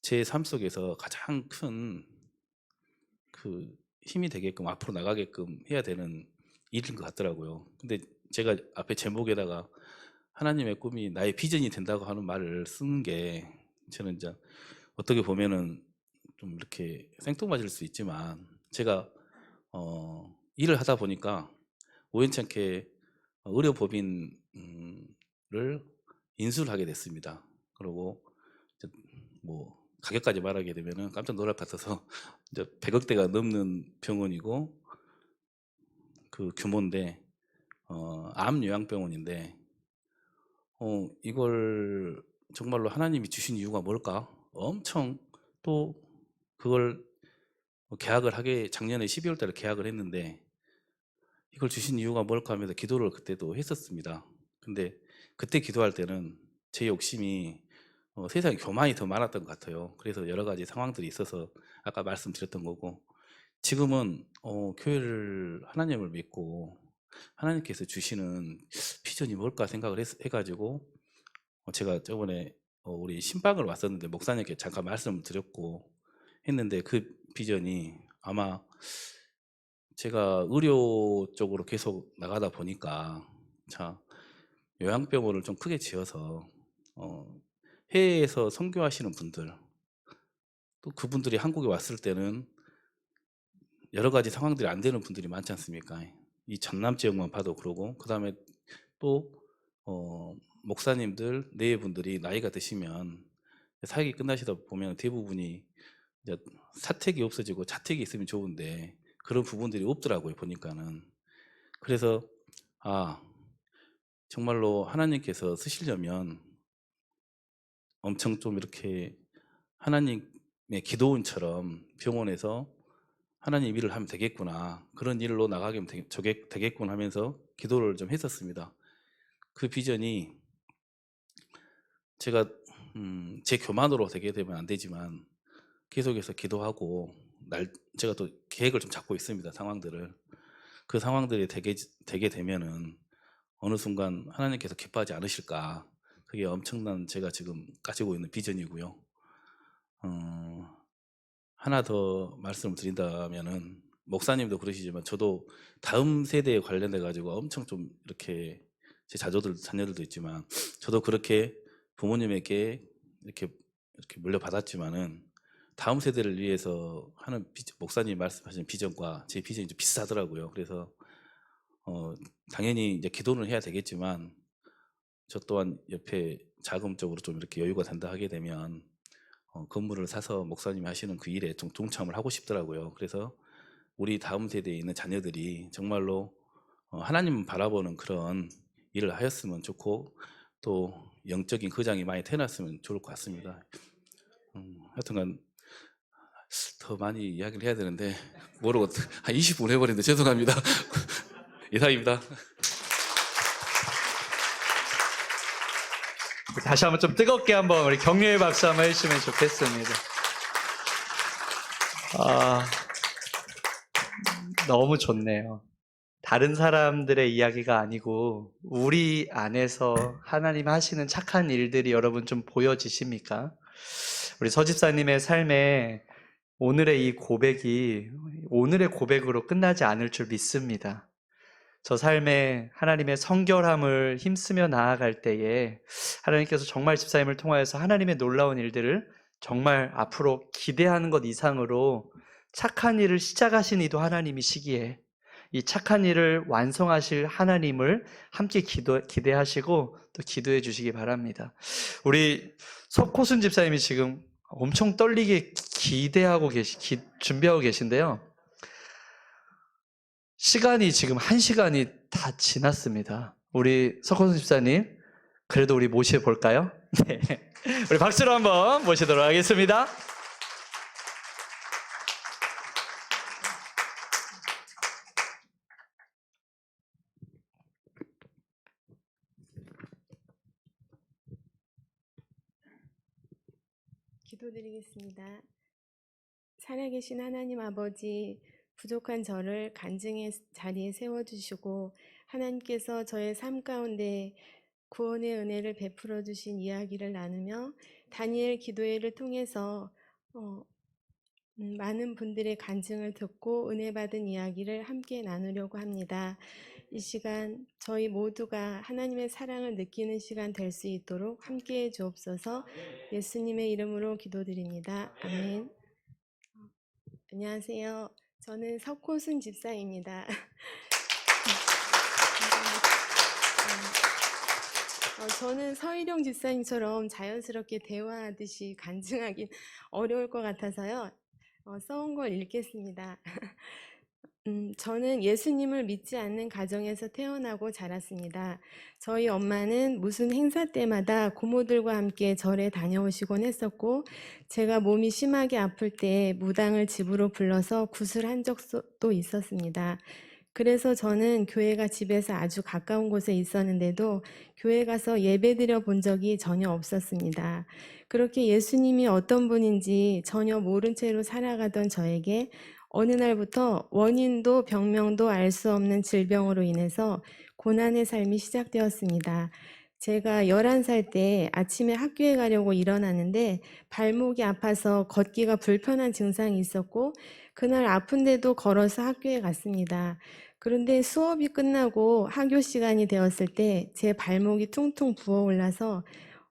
제 삶 속에서 가장 큰 그 힘이 되게끔 앞으로 나가게끔 해야 되는 일인 것 같더라고요. 근데 제가 앞에 제목에다가 하나님의 꿈이 나의 비전이 된다고 하는 말을 쓰는 게 저는 이제 어떻게 보면은 좀 이렇게 생뚱맞을 수 있지만, 제가 일을 하다 보니까 우연찮게 의료법인을 인수를 하게 됐습니다. 그리고 이제 뭐 가격까지 말하게 되면은 깜짝 놀랄 것 같아서 이제 100억대가 넘는 병원이고 그 규모인데 암 요양병원인데 이걸 정말로 하나님이 주신 이유가 뭘까? 엄청 또 그걸 계약을 하게 작년에 12월 달에 계약을 했는데 이걸 주신 이유가 뭘까 하면서 기도를 그때도 했었습니다. 근데 그때 기도할 때는 제 욕심이 세상에 교만이 더 많았던 것 같아요. 그래서 여러 가지 상황들이 있어서 아까 말씀드렸던 거고, 지금은 교회를 하나님을 믿고 하나님께서 주시는 비전이 뭘까 생각을 해가지고 제가 저번에 우리 신방을 왔었는데 목사님께 잠깐 말씀을 드렸고 했는데, 그 비전이 아마 제가 의료 쪽으로 계속 나가다 보니까 요양병원을 좀 크게 지어서 해외에서 선교하시는 분들, 또 그분들이 한국에 왔을 때는 여러 가지 상황들이 안 되는 분들이 많지 않습니까? 이 전남 지역만 봐도 그러고, 그 다음에 또 목사님들, 내외분들이 나이가 드시면 사역이 끝나시다 보면 대부분이 이제 사택이 없어지고 자택이 있으면 좋은데 그런 부분들이 없더라고요, 보니까는. 그래서 정말로 하나님께서 쓰시려면 엄청 좀 이렇게 하나님의 기도원처럼 병원에서 하나님 일을 하면 되겠구나, 그런 일로 나가게 되겠구나 하면서 기도를 좀 했었습니다. 그 비전이 제가 제 교만으로 되게 되면 안 되지만 계속해서 기도하고 제가 또 계획을 좀 잡고 있습니다. 상황들을. 그 상황들이 되게 되면은 어느 순간 하나님께서 기뻐하지 않으실까, 그게 엄청난 제가 지금 가지고 있는 비전이고요. 하나 더 말씀을 드린다면은, 목사님도 그러시지만 저도 다음 세대에 관련돼 가지고 엄청 좀 이렇게 제 자녀들도 있지만 저도 그렇게 부모님에게 이렇게 물려받았지만은 다음 세대를 위해서 하는 목사님이 말씀하시는 비전과 제 비전이 좀 비슷하더라고요. 그래서 당연히 이제 기도는 해야 되겠지만 저 또한 옆에 자금적으로 좀 이렇게 여유가 된다 하게 되면 건물을 사서 목사님이 하시는 그 일에 좀 동참을 하고 싶더라고요. 그래서 우리 다음 세대에 있는 자녀들이 정말로 하나님을 바라보는 그런 일을 하였으면 좋고, 또 영적인 거장이 많이 태어났으면 좋을 것 같습니다. 하여튼간 더 많이 이야기를 해야 되는데 모르고 한 20분 해버렸는데 죄송합니다. 이상입니다. 다시 한번 좀 뜨겁게 한번 우리 격려의 박수 한번 해주시면 좋겠습니다. 너무 좋네요. 다른 사람들의 이야기가 아니고 우리 안에서 하나님 하시는 착한 일들이 여러분 좀 보여지십니까? 우리 서집사님의 삶에 오늘의 이 고백이 오늘의 고백으로 끝나지 않을 줄 믿습니다. 저 삶에 하나님의 성결함을 힘쓰며 나아갈 때에 하나님께서 정말 집사님을 통하여서 하나님의 놀라운 일들을 정말 앞으로 기대하는 것 이상으로 착한 일을 시작하신 이도 하나님이시기에 이 착한 일을 완성하실 하나님을 함께 기대하시고 또 기도해 주시기 바랍니다. 우리 석호순 집사님이 지금 엄청 떨리게 준비하고 계신데요. 시간이 지금 1시간이 다 지났습니다. 우리 석호순 집사님, 그래도 우리 모셔볼까요? 네. 우리 박수로 한번 모시도록 하겠습니다. 기도드리겠습니다. 살아계신 하나님 아버지, 부족한 저를 간증의 자리에 세워주시고 하나님께서 저의 삶 가운데 구원의 은혜를 베풀어 주신 이야기를 나누며 다니엘 기도회를 통해서 많은 분들의 간증을 듣고 은혜 받은 이야기를 함께 나누려고 합니다. 이 시간 저희 모두가 하나님의 사랑을 느끼는 시간 될 수 있도록 함께해 주옵소서. 예수님의 이름으로 기도드립니다. 아멘. 안녕하세요. 저는 석호순 집사입니다. 저는 서희령 집사님처럼 자연스럽게 대화하듯이 간증하기 어려울 것 같아서요. 써온 걸 읽겠습니다. 저는 예수님을 믿지 않는 가정에서 태어나고 자랐습니다. 저희 엄마는 무슨 행사 때마다 고모들과 함께 절에 다녀오시곤 했었고, 제가 몸이 심하게 아플 때 무당을 집으로 불러서 구슬한 적도 있었습니다. 그래서 저는 교회가 집에서 아주 가까운 곳에 있었는데도 교회 가서 예배드려 본 적이 전혀 없었습니다. 그렇게 예수님이 어떤 분인지 전혀 모른 채로 살아가던 저에게 어느 날부터 원인도 병명도 알 수 없는 질병으로 인해서 고난의 삶이 시작되었습니다. 제가 11살 때 아침에 학교에 가려고 일어나는데 발목이 아파서 걷기가 불편한 증상이 있었고 그날 아픈데도 걸어서 학교에 갔습니다. 그런데 수업이 끝나고 학교 시간이 되었을 때 제 발목이 퉁퉁 부어올라서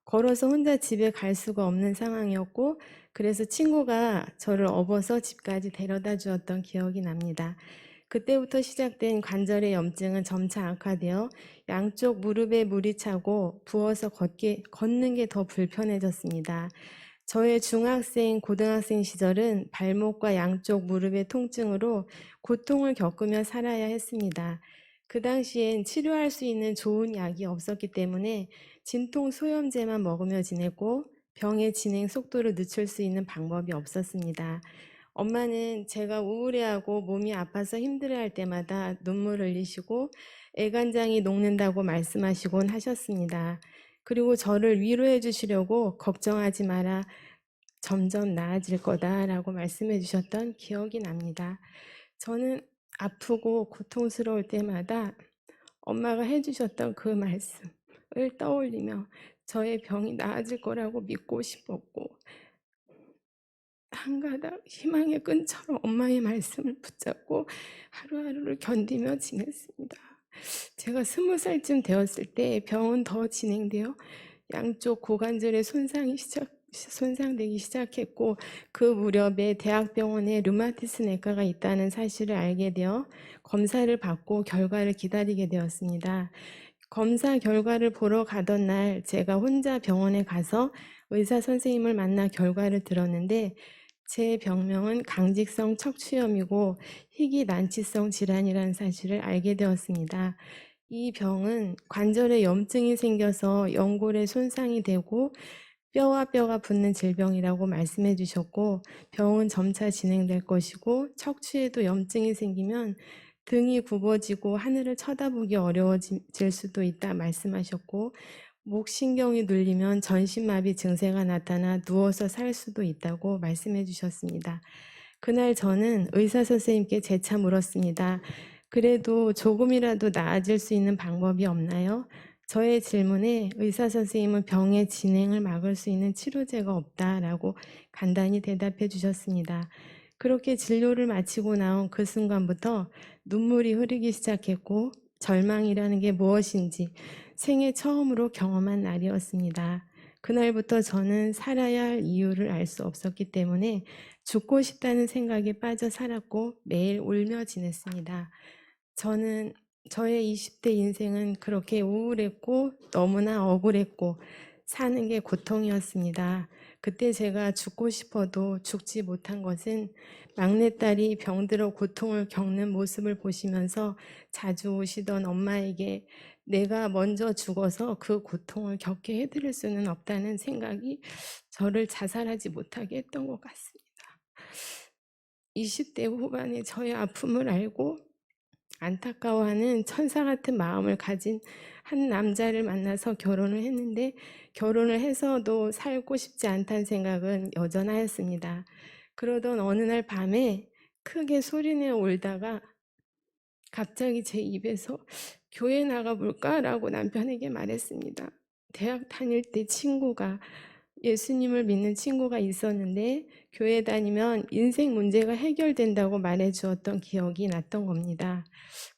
걸어서 혼자 집에 갈 수가 없는 상황이었고 그래서 친구가 저를 업어서 집까지 데려다 주었던 기억이 납니다. 그때부터 시작된 관절의 염증은 점차 악화되어 양쪽 무릎에 물이 차고 부어서 걷는 게 더 불편해졌습니다. 저의 중학생, 고등학생 시절은 발목과 양쪽 무릎의 통증으로 고통을 겪으며 살아야 했습니다. 그 당시엔 치료할 수 있는 좋은 약이 없었기 때문에 진통 소염제만 먹으며 지냈고 병의 진행 속도를 늦출 수 있는 방법이 없었습니다. 엄마는 제가 우울해하고 몸이 아파서 힘들어할 때마다 눈물 흘리시고 애간장이 녹는다고 말씀하시곤 하셨습니다. 그리고 저를 위로해 주시려고 걱정하지 마라, 점점 나아질 거다라고 말씀해 주셨던 기억이 납니다. 저는 아프고 고통스러울 때마다 엄마가 해주셨던 그 말씀을 떠올리며 저의 병이 나아질 거라고 믿고 싶었고 한 가닥 희망의 끈처럼 엄마의 말씀을 붙잡고 하루하루를 견디며 지냈습니다. 제가 20살쯤 되었을 때 병은 더 진행되어 양쪽 고관절의 손상되기 시작했고 그 무렵에 대학병원에 류마티스 내과가 있다는 사실을 알게 되어 검사를 받고 결과를 기다리게 되었습니다. 검사 결과를 보러 가던 날 제가 혼자 병원에 가서 의사 선생님을 만나 결과를 들었는데 제 병명은 강직성 척추염이고 희귀 난치성 질환이라는 사실을 알게 되었습니다. 이 병은 관절에 염증이 생겨서 연골에 손상이 되고 뼈와 뼈가 붙는 질병이라고 말씀해 주셨고 병은 점차 진행될 것이고 척추에도 염증이 생기면 등이 굽어지고 하늘을 쳐다보기 어려워질 수도 있다 말씀하셨고 목신경이 눌리면 전신마비 증세가 나타나 누워서 살 수도 있다고 말씀해 주셨습니다. 그날 저는 의사 선생님께 재차 물었습니다. 그래도 조금이라도 나아질 수 있는 방법이 없나요? 저의 질문에 의사 선생님은 병의 진행을 막을 수 있는 치료제가 없다라고 간단히 대답해 주셨습니다. 그렇게 진료를 마치고 나온 그 순간부터 눈물이 흐르기 시작했고 절망이라는 게 무엇인지 생애 처음으로 경험한 날이었습니다. 그날부터 저는 살아야 할 이유를 알 수 없었기 때문에 죽고 싶다는 생각에 빠져 살았고 매일 울며 지냈습니다. 저는 저의 20대 인생은 그렇게 우울했고 너무나 억울했고 사는 게 고통이었습니다. 그때 제가 죽고 싶어도 죽지 못한 것은 막내딸이 병들어 고통을 겪는 모습을 보시면서 자주 오시던 엄마에게 내가 먼저 죽어서 그 고통을 겪게 해드릴 수는 없다는 생각이 저를 자살하지 못하게 했던 것 같습니다. 20대 후반에 저의 아픔을 알고 안타까워하는 천사 같은 마음을 가진 한 남자를 만나서 결혼을 했는데 결혼을 해서도 살고 싶지 않다는 생각은 여전하였습니다. 그러던 어느 날 밤에 크게 소리내어 울다가 갑자기 제 입에서 교회 나가볼까라고 남편에게 말했습니다. 대학 다닐 때 친구가 예수님을 믿는 친구가 있었는데 교회 다니면 인생 문제가 해결된다고 말해주었던 기억이 났던 겁니다.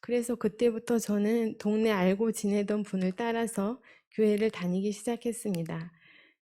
그래서 그때부터 저는 동네 알고 지내던 분을 따라서 교회를 다니기 시작했습니다.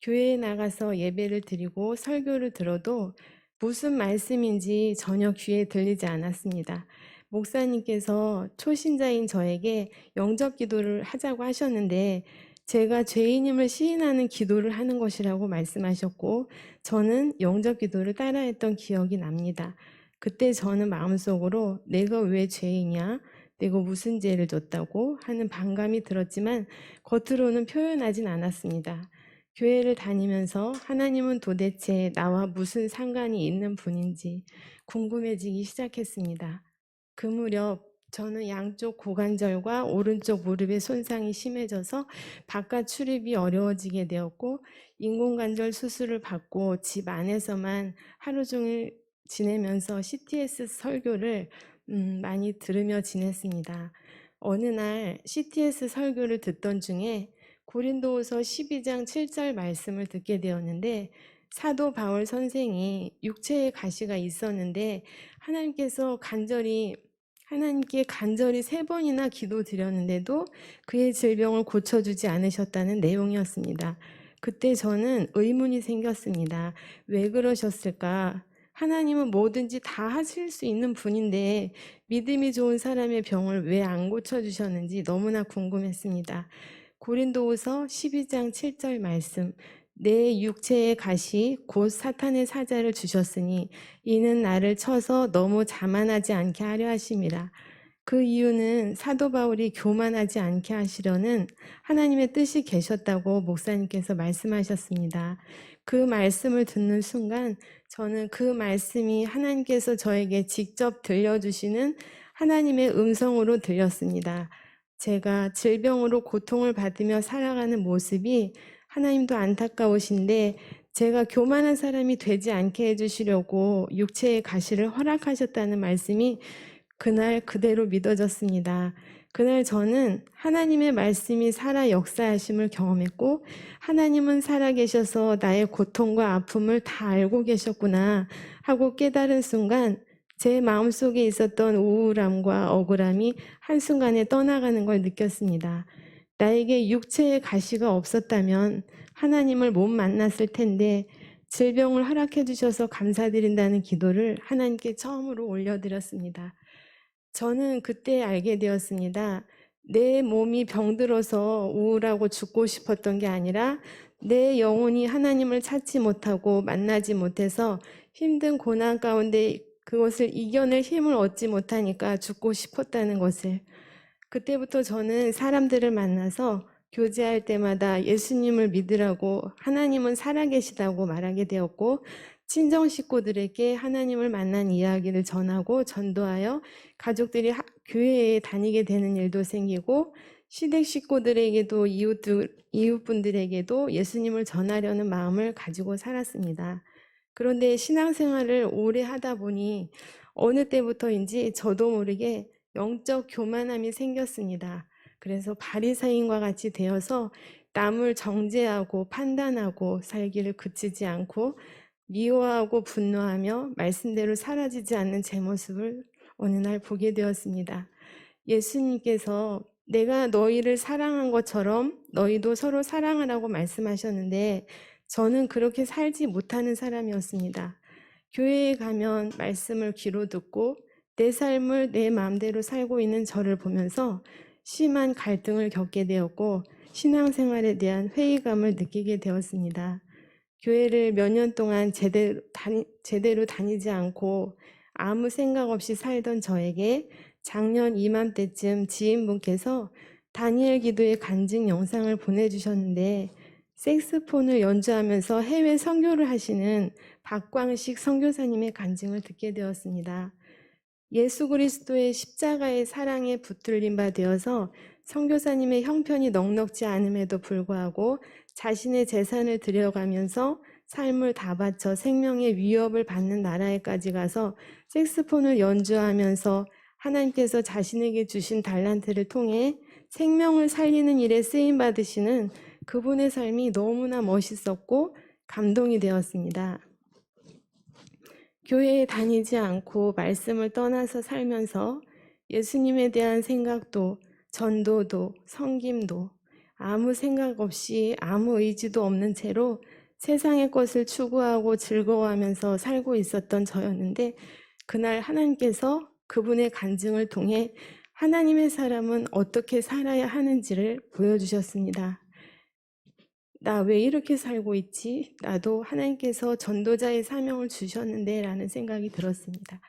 교회에 나가서 예배를 드리고 설교를 들어도 무슨 말씀인지 전혀 귀에 들리지 않았습니다. 목사님께서 초신자인 저에게 영접 기도를 하자고 하셨는데 제가 죄인임을 시인하는 기도를 하는 것이라고 말씀하셨고 저는 영접 기도를 따라했던 기억이 납니다. 그때 저는 마음속으로 내가 왜 죄인이야? 내가 무슨 죄를 졌다고 하는 반감이 들었지만 겉으로는 표현하진 않았습니다. 교회를 다니면서 하나님은 도대체 나와 무슨 상관이 있는 분인지 궁금해지기 시작했습니다. 그 무렵 저는 양쪽 고관절과 오른쪽 무릎의 손상이 심해져서 바깥 출입이 어려워지게 되었고 인공관절 수술을 받고 집 안에서만 하루 종일 지내면서 CTS 설교를 많이 들으며 지냈습니다. 어느 날 CTS 설교를 듣던 중에 고린도후서 12장 7절 말씀을 듣게 되었는데 사도 바울 선생이 육체에 가시가 있었는데 하나님께 간절히 3번이나 기도드렸는데도 그의 질병을 고쳐주지 않으셨다는 내용이었습니다. 그때 저는 의문이 생겼습니다. 왜 그러셨을까? 하나님은 뭐든지 다 하실 수 있는 분인데 믿음이 좋은 사람의 병을 왜 안 고쳐주셨는지 너무나 궁금했습니다. 고린도후서 12장 7절 말씀, 내 육체의 가시 곧 사탄의 사자를 주셨으니 이는 나를 쳐서 너무 자만하지 않게 하려 하심이라. 그 이유는 사도 바울이 교만하지 않게 하시려는 하나님의 뜻이 계셨다고 목사님께서 말씀하셨습니다. 그 말씀을 듣는 순간 저는 그 말씀이 하나님께서 저에게 직접 들려주시는 하나님의 음성으로 들렸습니다. 제가 질병으로 고통을 받으며 살아가는 모습이 하나님도 안타까우신데 제가 교만한 사람이 되지 않게 해주시려고 육체의 가시를 허락하셨다는 말씀이 그날 그대로 믿어졌습니다. 그날 저는 하나님의 말씀이 살아 역사하심을 경험했고 하나님은 살아계셔서 나의 고통과 아픔을 다 알고 계셨구나 하고 깨달은 순간 제 마음속에 있었던 우울함과 억울함이 한순간에 떠나가는 걸 느꼈습니다. 나에게 육체의 가시가 없었다면 하나님을 못 만났을 텐데 질병을 허락해 주셔서 감사드린다는 기도를 하나님께 처음으로 올려드렸습니다. 저는 그때 알게 되었습니다. 내 몸이 병들어서 우울하고 죽고 싶었던 게 아니라 내 영혼이 하나님을 찾지 못하고 만나지 못해서 힘든 고난 가운데 그것을 이겨낼 힘을 얻지 못하니까 죽고 싶었다는 것을. 그때부터 저는 사람들을 만나서 교제할 때마다 예수님을 믿으라고 하나님은 살아계시다고 말하게 되었고 친정 식구들에게 하나님을 만난 이야기를 전하고 전도하여 가족들이 교회에 다니게 되는 일도 생기고 시댁 식구들에게도 이웃분들에게도 예수님을 전하려는 마음을 가지고 살았습니다. 그런데 신앙생활을 오래 하다 보니 어느 때부터인지 저도 모르게 영적 교만함이 생겼습니다. 그래서 바리새인과 같이 되어서 남을 정죄하고 판단하고 살기를 그치지 않고 미워하고 분노하며 말씀대로 사라지지 않는 제 모습을 어느 날 보게 되었습니다. 예수님께서 내가 너희를 사랑한 것처럼 너희도 서로 사랑하라고 말씀하셨는데 저는 그렇게 살지 못하는 사람이었습니다. 교회에 가면 말씀을 귀로 듣고 내 삶을 내 마음대로 살고 있는 저를 보면서 심한 갈등을 겪게 되었고 신앙생활에 대한 회의감을 느끼게 되었습니다. 교회를 몇 년 동안 제대로 다니지 않고 아무 생각 없이 살던 저에게 작년 이맘때쯤 지인분께서 다니엘 기도의 간증 영상을 보내주셨는데 색스폰을 연주하면서 해외 선교를 하시는 박광식 선교사님의 간증을 듣게 되었습니다. 예수 그리스도의 십자가의 사랑에 붙들린 바 되어서 선교사님의 형편이 넉넉지 않음에도 불구하고 자신의 재산을 들여가면서 삶을 다 바쳐 생명의 위협을 받는 나라에까지 가서 색스폰을 연주하면서 하나님께서 자신에게 주신 달란트를 통해 생명을 살리는 일에 쓰임 받으시는 그분의 삶이 너무나 멋있었고 감동이 되었습니다. 교회에 다니지 않고 말씀을 떠나서 살면서 예수님에 대한 생각도 전도도 섬김도 아무 생각 없이 아무 의지도 없는 채로 세상의 것을 추구하고 즐거워하면서 살고 있었던 저였는데 그날 하나님께서 그분의 간증을 통해 하나님의 사람은 어떻게 살아야 하는지를 보여주셨습니다. 나 왜 이렇게 살고 있지? 나도 하나님께서 전도자의 사명을 주셨는데 라는 생각이 들었습니다.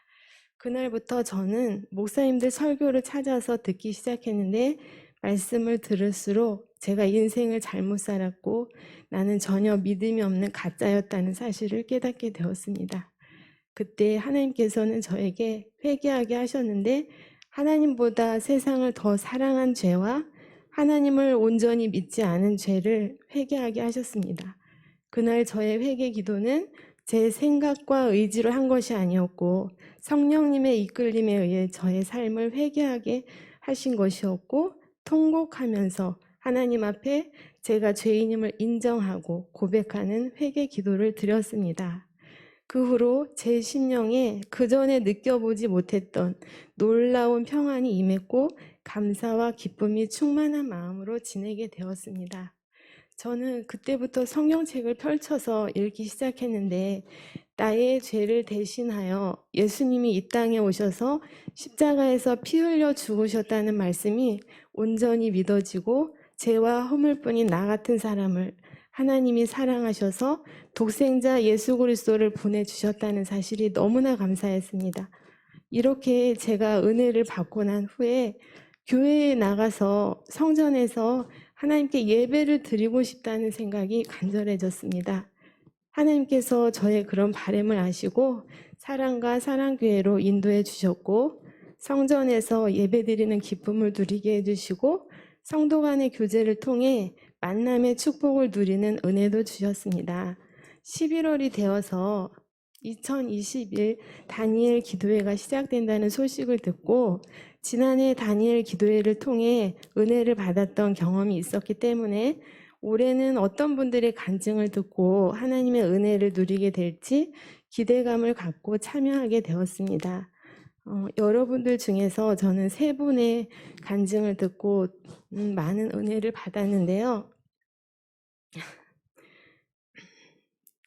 그날부터 저는 목사님들 설교를 찾아서 듣기 시작했는데 말씀을 들을수록 제가 인생을 잘못 살았고 나는 전혀 믿음이 없는 가짜였다는 사실을 깨닫게 되었습니다. 그때 하나님께서는 저에게 회개하게 하셨는데 하나님보다 세상을 더 사랑한 죄와 하나님을 온전히 믿지 않은 죄를 회개하게 하셨습니다. 그날 저의 회개 기도는 제 생각과 의지로 한 것이 아니었고 성령님의 이끌림에 의해 저의 삶을 회개하게 하신 것이었고 통곡하면서 하나님 앞에 제가 죄인임을 인정하고 고백하는 회개 기도를 드렸습니다. 그 후로 제 심령에 그전에 느껴보지 못했던 놀라운 평안이 임했고 감사와 기쁨이 충만한 마음으로 지내게 되었습니다. 저는 그때부터 성경책을 펼쳐서 읽기 시작했는데 나의 죄를 대신하여 예수님이 이 땅에 오셔서 십자가에서 피 흘려 죽으셨다는 말씀이 온전히 믿어지고 죄와 허물뿐인 나 같은 사람을 하나님이 사랑하셔서 독생자 예수 그리스도를 보내주셨다는 사실이 너무나 감사했습니다. 이렇게 제가 은혜를 받고 난 후에 교회에 나가서 성전에서 하나님께 예배를 드리고 싶다는 생각이 간절해졌습니다. 하나님께서 저의 그런 바람을 아시고 사랑과 사랑교회로 인도해 주셨고 성전에서 예배드리는 기쁨을 누리게 해주시고 성도 간의 교제를 통해 만남의 축복을 누리는 은혜도 주셨습니다. 11월이 되어서 2021 다니엘 기도회가 시작된다는 소식을 듣고 지난해 다니엘 기도회를 통해 은혜를 받았던 경험이 있었기 때문에 올해는 어떤 분들의 간증을 듣고 하나님의 은혜를 누리게 될지 기대감을 갖고 참여하게 되었습니다. 여러분들 중에서 저는 3분의 간증을 듣고 많은 은혜를 받았는데요.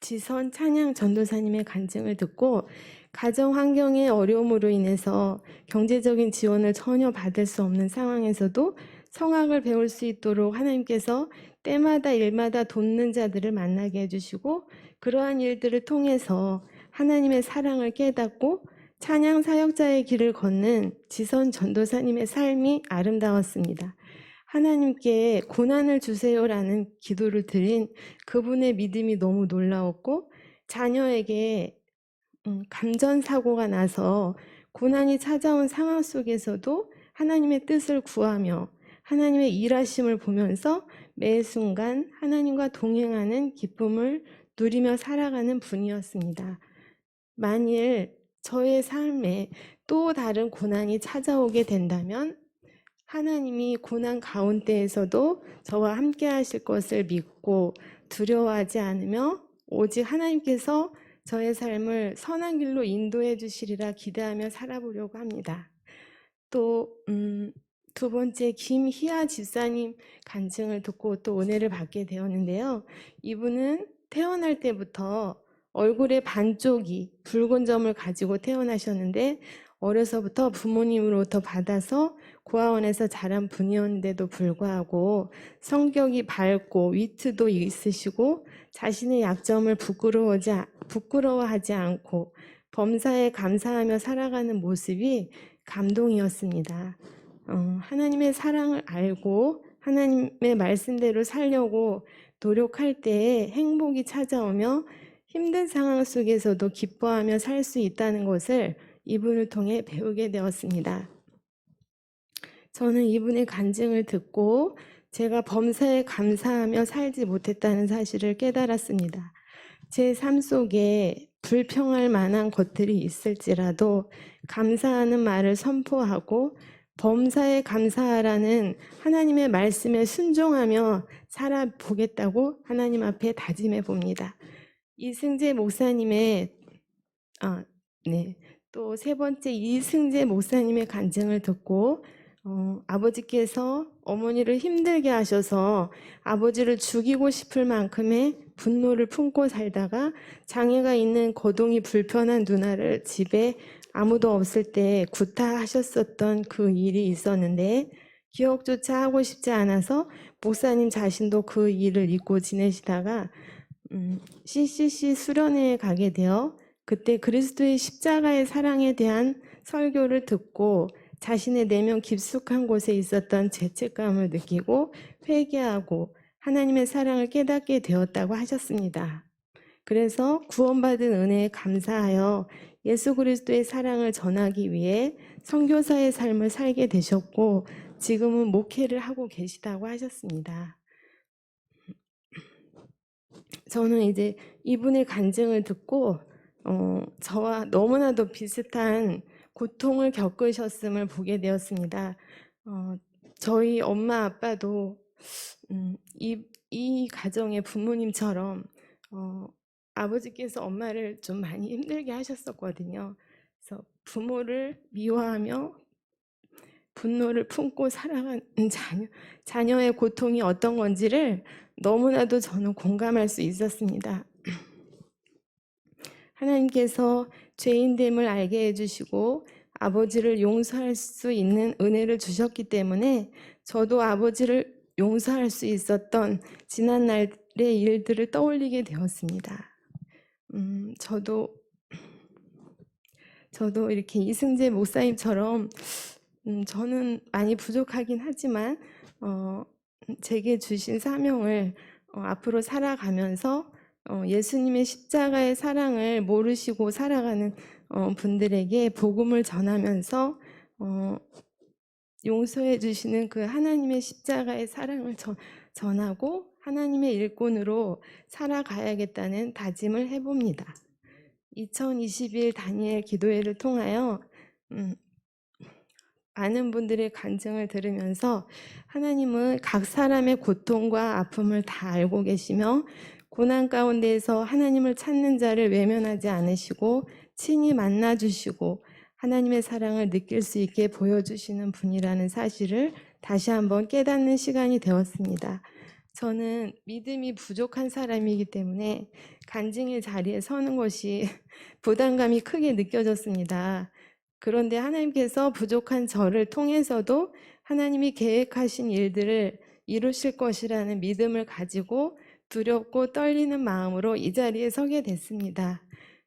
지선 찬양 전도사님의 간증을 듣고 가정 환경의 어려움으로 인해서 경제적인 지원을 전혀 받을 수 없는 상황에서도 성악을 배울 수 있도록 하나님께서 때마다 일마다 돕는 자들을 만나게 해주시고 그러한 일들을 통해서 하나님의 사랑을 깨닫고 찬양 사역자의 길을 걷는 지선 전도사님의 삶이 아름다웠습니다. 하나님께 고난을 주세요라는 기도를 드린 그분의 믿음이 너무 놀라웠고 자녀에게 감전사고가 나서 고난이 찾아온 상황 속에서도 하나님의 뜻을 구하며 하나님의 일하심을 보면서 매 순간 하나님과 동행하는 기쁨을 누리며 살아가는 분이었습니다. 만일 저의 삶에 또 다른 고난이 찾아오게 된다면 하나님이 고난 가운데에서도 저와 함께 하실 것을 믿고 두려워하지 않으며 오직 하나님께서 저의 삶을 선한 길로 인도해 주시리라 기대하며 살아보려고 합니다. 또 두 번째 김희아 집사님 간증을 듣고 또 은혜를 받게 되었는데요. 이분은 태어날 때부터 얼굴의 반쪽이 붉은 점을 가지고 태어나셨는데 어려서부터 부모님으로부터 받아서 고아원에서 자란 분이었는데도 불구하고 성격이 밝고 위트도 있으시고 자신의 약점을 부끄러워하지 않고 범사에 감사하며 살아가는 모습이 감동이었습니다. 하나님의 사랑을 알고 하나님의 말씀대로 살려고 노력할 때에 행복이 찾아오며 힘든 상황 속에서도 기뻐하며 살 수 있다는 것을 이분을 통해 배우게 되었습니다. 저는 이분의 간증을 듣고 제가 범사에 감사하며 살지 못했다는 사실을 깨달았습니다. 제 삶 속에 불평할 만한 것들이 있을지라도 감사하는 말을 선포하고 범사에 감사하라는 하나님의 말씀에 순종하며 살아보겠다고 하나님 앞에 다짐해 봅니다. 이승재 목사님의 또 세 번째 이승재 목사님의 간증을 듣고 아버지께서 어머니를 힘들게 하셔서 아버지를 죽이고 싶을 만큼의 분노를 품고 살다가 장애가 있는 거동이 불편한 누나를 집에 아무도 없을 때 구타하셨었던 그 일이 있었는데 기억조차 하고 싶지 않아서 목사님 자신도 그 일을 잊고 지내시다가 CCC 수련회에 가게 되어 그때 그리스도의 십자가의 사랑에 대한 설교를 듣고 자신의 내면 깊숙한 곳에 있었던 죄책감을 느끼고 회개하고 하나님의 사랑을 깨닫게 되었다고 하셨습니다. 그래서 구원받은 은혜에 감사하여 예수 그리스도의 사랑을 전하기 위해 선교사의 삶을 살게 되셨고 지금은 목회를 하고 계시다고 하셨습니다. 저는 이제 이분의 간증을 듣고 저와 너무나도 비슷한 고통을 겪으셨음을 보게 되었습니다. 저희 엄마 아빠도 이 가정의 부모님처럼 아버지께서 엄마를 좀 많이 힘들게 하셨었거든요. 그래서 부모를 미워하며 분노를 품고 살아가는 자녀의 고통이 어떤 건지를 너무나도 저는 공감할 수 있었습니다. 하나님께서 죄인됨을 알게 해주시고 아버지를 용서할 수 있는 은혜를 주셨기 때문에 저도 아버지를 용서할 수 있었던 지난날의 일들을 떠올리게 되었습니다. 저도 이렇게 이승재 목사님처럼 저는 많이 부족하긴 하지만 제게 주신 사명을 앞으로 살아가면서 예수님의 십자가의 사랑을 모르시고 살아가는 분들에게 복음을 전하면서 용서해 주시는 그 하나님의 십자가의 사랑을 전하고 하나님의 일꾼으로 살아가야겠다는 다짐을 해봅니다. 2021 다니엘 기도회를 통하여 많은 분들의 간증을 들으면서 하나님은 각 사람의 고통과 아픔을 다 알고 계시며 고난 가운데에서 하나님을 찾는 자를 외면하지 않으시고 친히 만나주시고 하나님의 사랑을 느낄 수 있게 보여주시는 분이라는 사실을 다시 한번 깨닫는 시간이 되었습니다. 저는 믿음이 부족한 사람이기 때문에 간증의 자리에 서는 것이 부담감이 크게 느껴졌습니다. 그런데 하나님께서 부족한 저를 통해서도 하나님이 계획하신 일들을 이루실 것이라는 믿음을 가지고 두렵고 떨리는 마음으로 이 자리에 서게 됐습니다.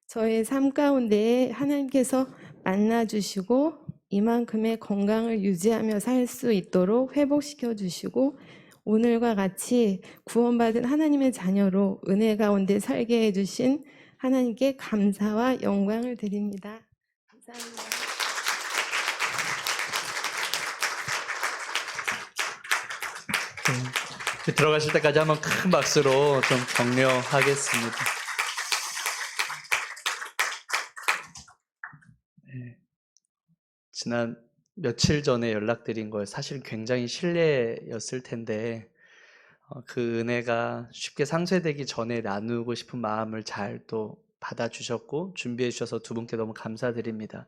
저의 삶 가운데 하나님께서 만나주시고 이만큼의 건강을 유지하며 살 수 있도록 회복시켜 주시고 오늘과 같이 구원받은 하나님의 자녀로 은혜 가운데 살게 해주신 하나님께 감사와 영광을 드립니다. 감사합니다. 들어가실 때까지 한번 큰 박수로 좀 격려하겠습니다. 네. 지난 며칠 전에 연락드린 거 사실 굉장히 실례였을 텐데 그 은혜가 쉽게 상쇄되기 전에 나누고 싶은 마음을 잘 또 받아주셨고 준비해 주셔서 두 분께 너무 감사드립니다.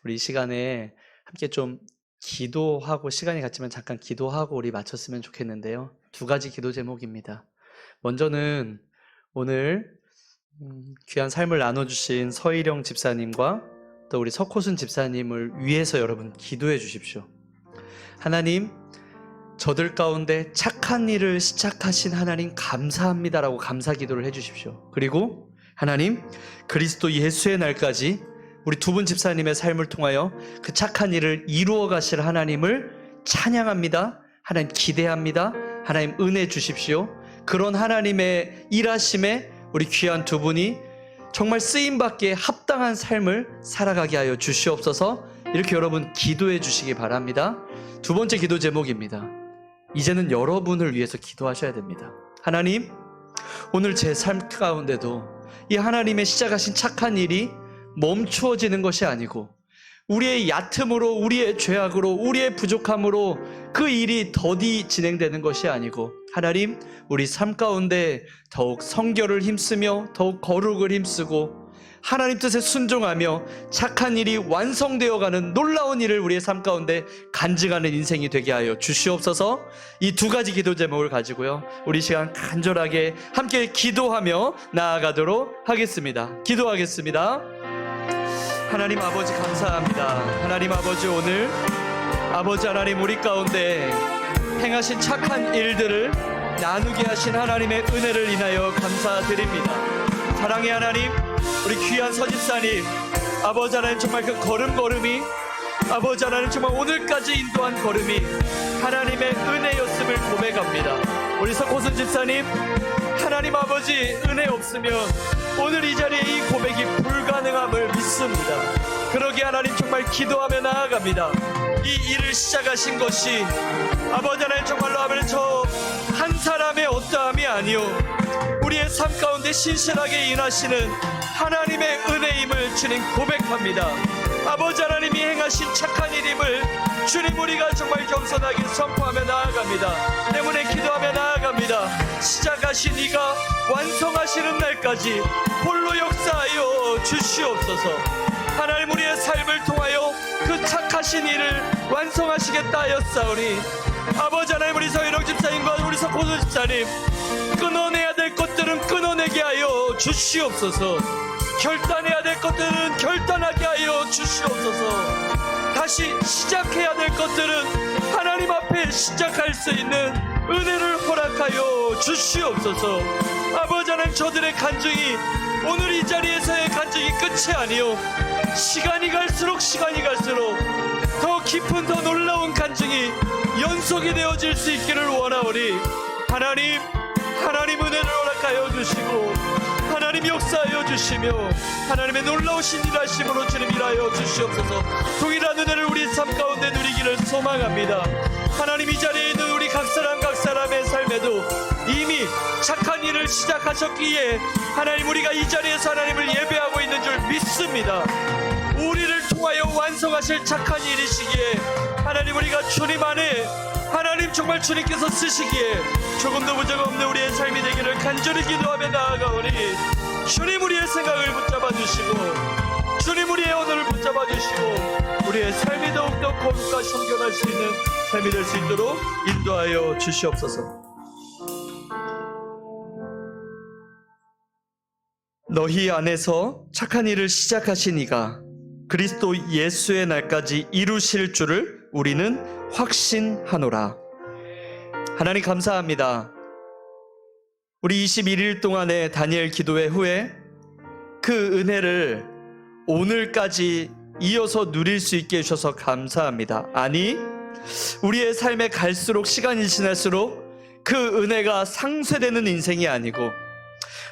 우리 이 시간에 함께 좀 기도하고 시간이 갔지만 잠깐 기도하고 우리 마쳤으면 좋겠는데요. 두 가지 기도 제목입니다. 먼저는 오늘 귀한 삶을 나눠주신 서희령 집사님과 또 우리 석호순 집사님을 위해서 여러분 기도해 주십시오. 하나님, 저들 가운데 착한 일을 시작하신 하나님 감사합니다라고 감사 기도를 해 주십시오. 그리고 하나님, 그리스도 예수의 날까지 우리 두 분 집사님의 삶을 통하여 그 착한 일을 이루어 가실 하나님을 찬양합니다. 하나님 기대합니다. 하나님 은혜 주십시오. 그런 하나님의 일하심에 우리 귀한 두 분이 정말 쓰임받기에 합당한 삶을 살아가게 하여 주시옵소서. 이렇게 여러분 기도해 주시기 바랍니다. 두 번째 기도 제목입니다. 이제는 여러분을 위해서 기도하셔야 됩니다. 하나님, 오늘 제 삶 가운데도 이 하나님의 시작하신 착한 일이 멈추어지는 것이 아니고 우리의 얕음으로, 우리의 죄악으로, 우리의 부족함으로 그 일이 더디 진행되는 것이 아니고 하나님, 우리 삶 가운데 더욱 성결을 힘쓰며 더욱 거룩을 힘쓰고 하나님 뜻에 순종하며 착한 일이 완성되어가는 놀라운 일을 우리의 삶 가운데 간증하는 인생이 되게 하여 주시옵소서. 이 두 가지 기도 제목을 가지고요, 우리 시간 간절하게 함께 기도하며 나아가도록 하겠습니다. 기도하겠습니다. 하나님 아버지 감사합니다. 하나님 아버지, 오늘 아버지 하나님 우리 가운데 행하신 착한 일들을 나누게 하신 하나님의 은혜를 인하여 감사드립니다. 사랑의 하나님, 우리 귀한 서집사님, 아버지 하나님 정말 그 걸음걸음이 아버지 하나님 정말 오늘까지 인도한 걸음이 하나님의 은혜였음을 고백합니다. 우리 석호순 집사님, 하나님 아버지 은혜 없으면 오늘 이 자리에 이 고백이 불가능함을 믿습니다. 그러기에 하나님 정말 기도하며 나아갑니다. 이 일을 시작하신 것이 아버지 하나님 정말로 하면 저 한 사람의 어떠함이 아니요 우리의 삶 가운데 신실하게 일하시는 하나님의 은혜임을 주님 고백합니다. 아버지 하나님이 행하신 착한 일임을 주님 우리가 정말 겸손하게 선포하며 나아갑니다. 때문에 기도하며 나아갑니다. 시작하신 이가 완성하시는 날까지 홀로 역사하여 주시옵소서. 하나님, 우리의 삶을 통하여 그 착하신 일을 완성하시겠다 하였사오니 아버지 하나님, 우리 서희령 집사님과 우리 석호수 집사님 끊어내야 될 것들은 끊어내게 하여 주시옵소서. 결단해야 될 것들은 결단하게 하여 주시옵소서. 다시 시작해야 될 것들은 하나님 앞에 시작할 수 있는 은혜를 허락하여 주시옵소서. 아버지 하나님, 저들의 간증이 오늘 이 자리에서의 간증이 끝이 아니요 시간이 갈수록 더 깊은 더 놀라운 간증이 연속이 되어질 수 있기를 원하오니 하나님 은혜를 허락하여 주시고 하나님 역사하여 주시며 하나님의 놀라우신 일하심으로 주님 일하여 주시옵소서. 동일한 은혜를 우리 삶 가운데 누리기를 소망합니다. 하나님, 이 자리에 있는 우리 각 사람의 삶에도 이미 착한 일을 시작하셨기에 하나님, 우리가 이 자리에서 하나님을 예배하고 있는 줄 믿습니다. 우리를 통하여 완성하실 착한 일이시기에 하나님, 우리가 주님 안에 하나님 정말 주님께서 쓰시기에 조금도 부족 없는 우리의 삶이 되기를 간절히 기도하며 나아가오니 주님 우리의 생각을 붙잡아 주시고 주님 우리의 언어를 붙잡아 주시고 우리의 삶이 더욱더 거룩과 성결할 수 있는 삶이 될 수 있도록 인도하여 주시옵소서. 너희 안에서 착한 일을 시작하신 이가 그리스도 예수의 날까지 이루실 줄을 우리는 확신하노라. 하나님 감사합니다. 우리 21일 동안의 다니엘 기도회 후에 그 은혜를 오늘까지 이어서 누릴 수 있게 해주셔서 감사합니다. 아니, 우리의 삶에 갈수록 시간이 지날수록 그 은혜가 상쇄되는 인생이 아니고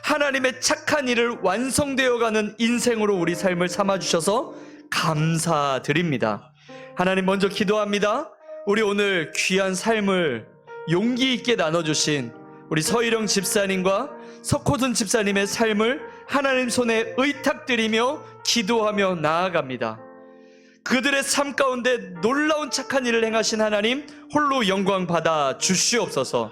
하나님의 착한 일을 완성되어가는 인생으로 우리 삶을 삼아주셔서 감사드립니다. 하나님, 먼저 기도합니다. 우리 오늘 귀한 삶을 용기 있게 나눠주신 우리 서희령 집사님과 석호순 집사님의 삶을 하나님 손에 의탁드리며 기도하며 나아갑니다. 그들의 삶 가운데 놀라운 착한 일을 행하신 하나님 홀로 영광 받아 주시옵소서.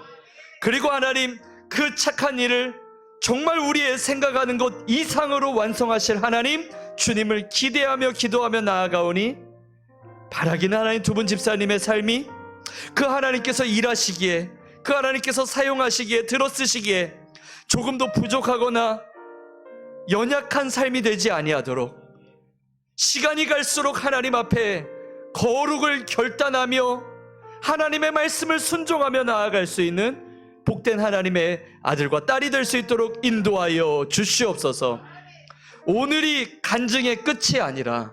그리고 하나님, 그 착한 일을 정말 우리의 생각하는 것 이상으로 완성하실 하나님 주님을 기대하며 기도하며 나아가오니 바라기는 하나님 두 분 집사님의 삶이 그 하나님께서 일하시기에 그 하나님께서 사용하시기에 들어쓰시기에 조금도 부족하거나 연약한 삶이 되지 아니하도록 시간이 갈수록 하나님 앞에 거룩을 결단하며 하나님의 말씀을 순종하며 나아갈 수 있는 복된 하나님의 아들과 딸이 될 수 있도록 인도하여 주시옵소서. 오늘이 간증의 끝이 아니라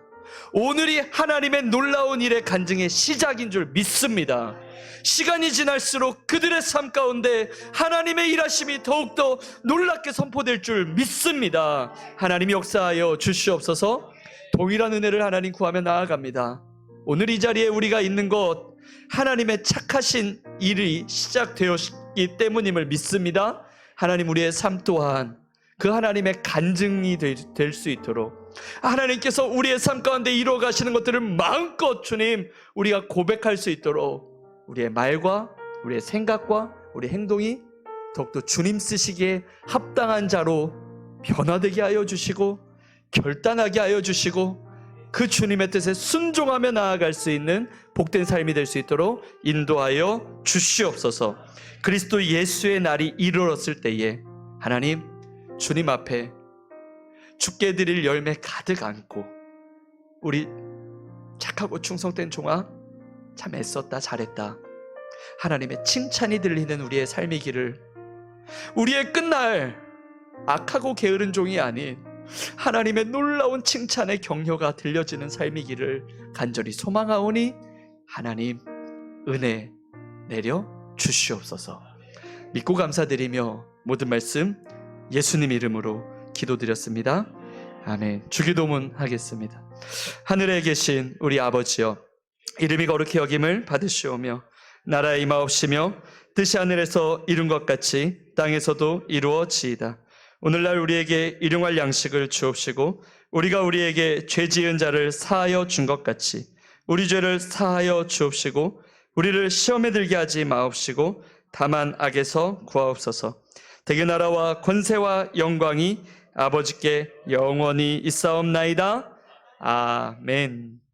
오늘이 하나님의 놀라운 일의 간증의 시작인 줄 믿습니다. 시간이 지날수록 그들의 삶 가운데 하나님의 일하심이 더욱더 놀랍게 선포될 줄 믿습니다. 하나님이 역사하여 주시옵소서. 동일한 은혜를 하나님 구하며 나아갑니다. 오늘 이 자리에 우리가 있는 것 하나님의 착하신 일이 시작되었기 때문임을 믿습니다. 하나님, 우리의 삶 또한 그 하나님의 간증이 될 수 있도록 하나님께서 우리의 삶 가운데 이루어 가시는 것들을 마음껏 주님 우리가 고백할 수 있도록 우리의 말과 우리의 생각과 우리의 행동이 더욱더 주님 쓰시기에 합당한 자로 변화되게 하여 주시고 결단하게 하여 주시고 그 주님의 뜻에 순종하며 나아갈 수 있는 복된 삶이 될 수 있도록 인도하여 주시옵소서. 그리스도 예수의 날이 이르렀을 때에 하나님, 주님 앞에 주께 드릴 열매 가득 안고 우리 착하고 충성된 종아 참 애썼다 잘했다 하나님의 칭찬이 들리는 우리의 삶이기를, 우리의 끝날 악하고 게으른 종이 아닌 하나님의 놀라운 칭찬의 격려가 들려지는 삶이기를 간절히 소망하오니 하나님 은혜 내려 주시옵소서. 믿고 감사드리며 모든 말씀 예수님 이름으로 기도드렸습니다. 아멘. 주기도문 하겠습니다. 하늘에 계신 우리 아버지여, 이름이 거룩히 여김을 받으시오며 나라에 임하옵시며 뜻이 하늘에서 이룬 것 같이 땅에서도 이루어지이다. 오늘날 우리에게 일용할 양식을 주옵시고 우리가 우리에게 죄 지은 자를 사하여 준 것 같이 우리 죄를 사하여 주옵시고 우리를 시험에 들게 하지 마옵시고 다만 악에서 구하옵소서. 대개 나라와 권세와 영광이 아버지께 영원히 있사옵나이다. 아멘.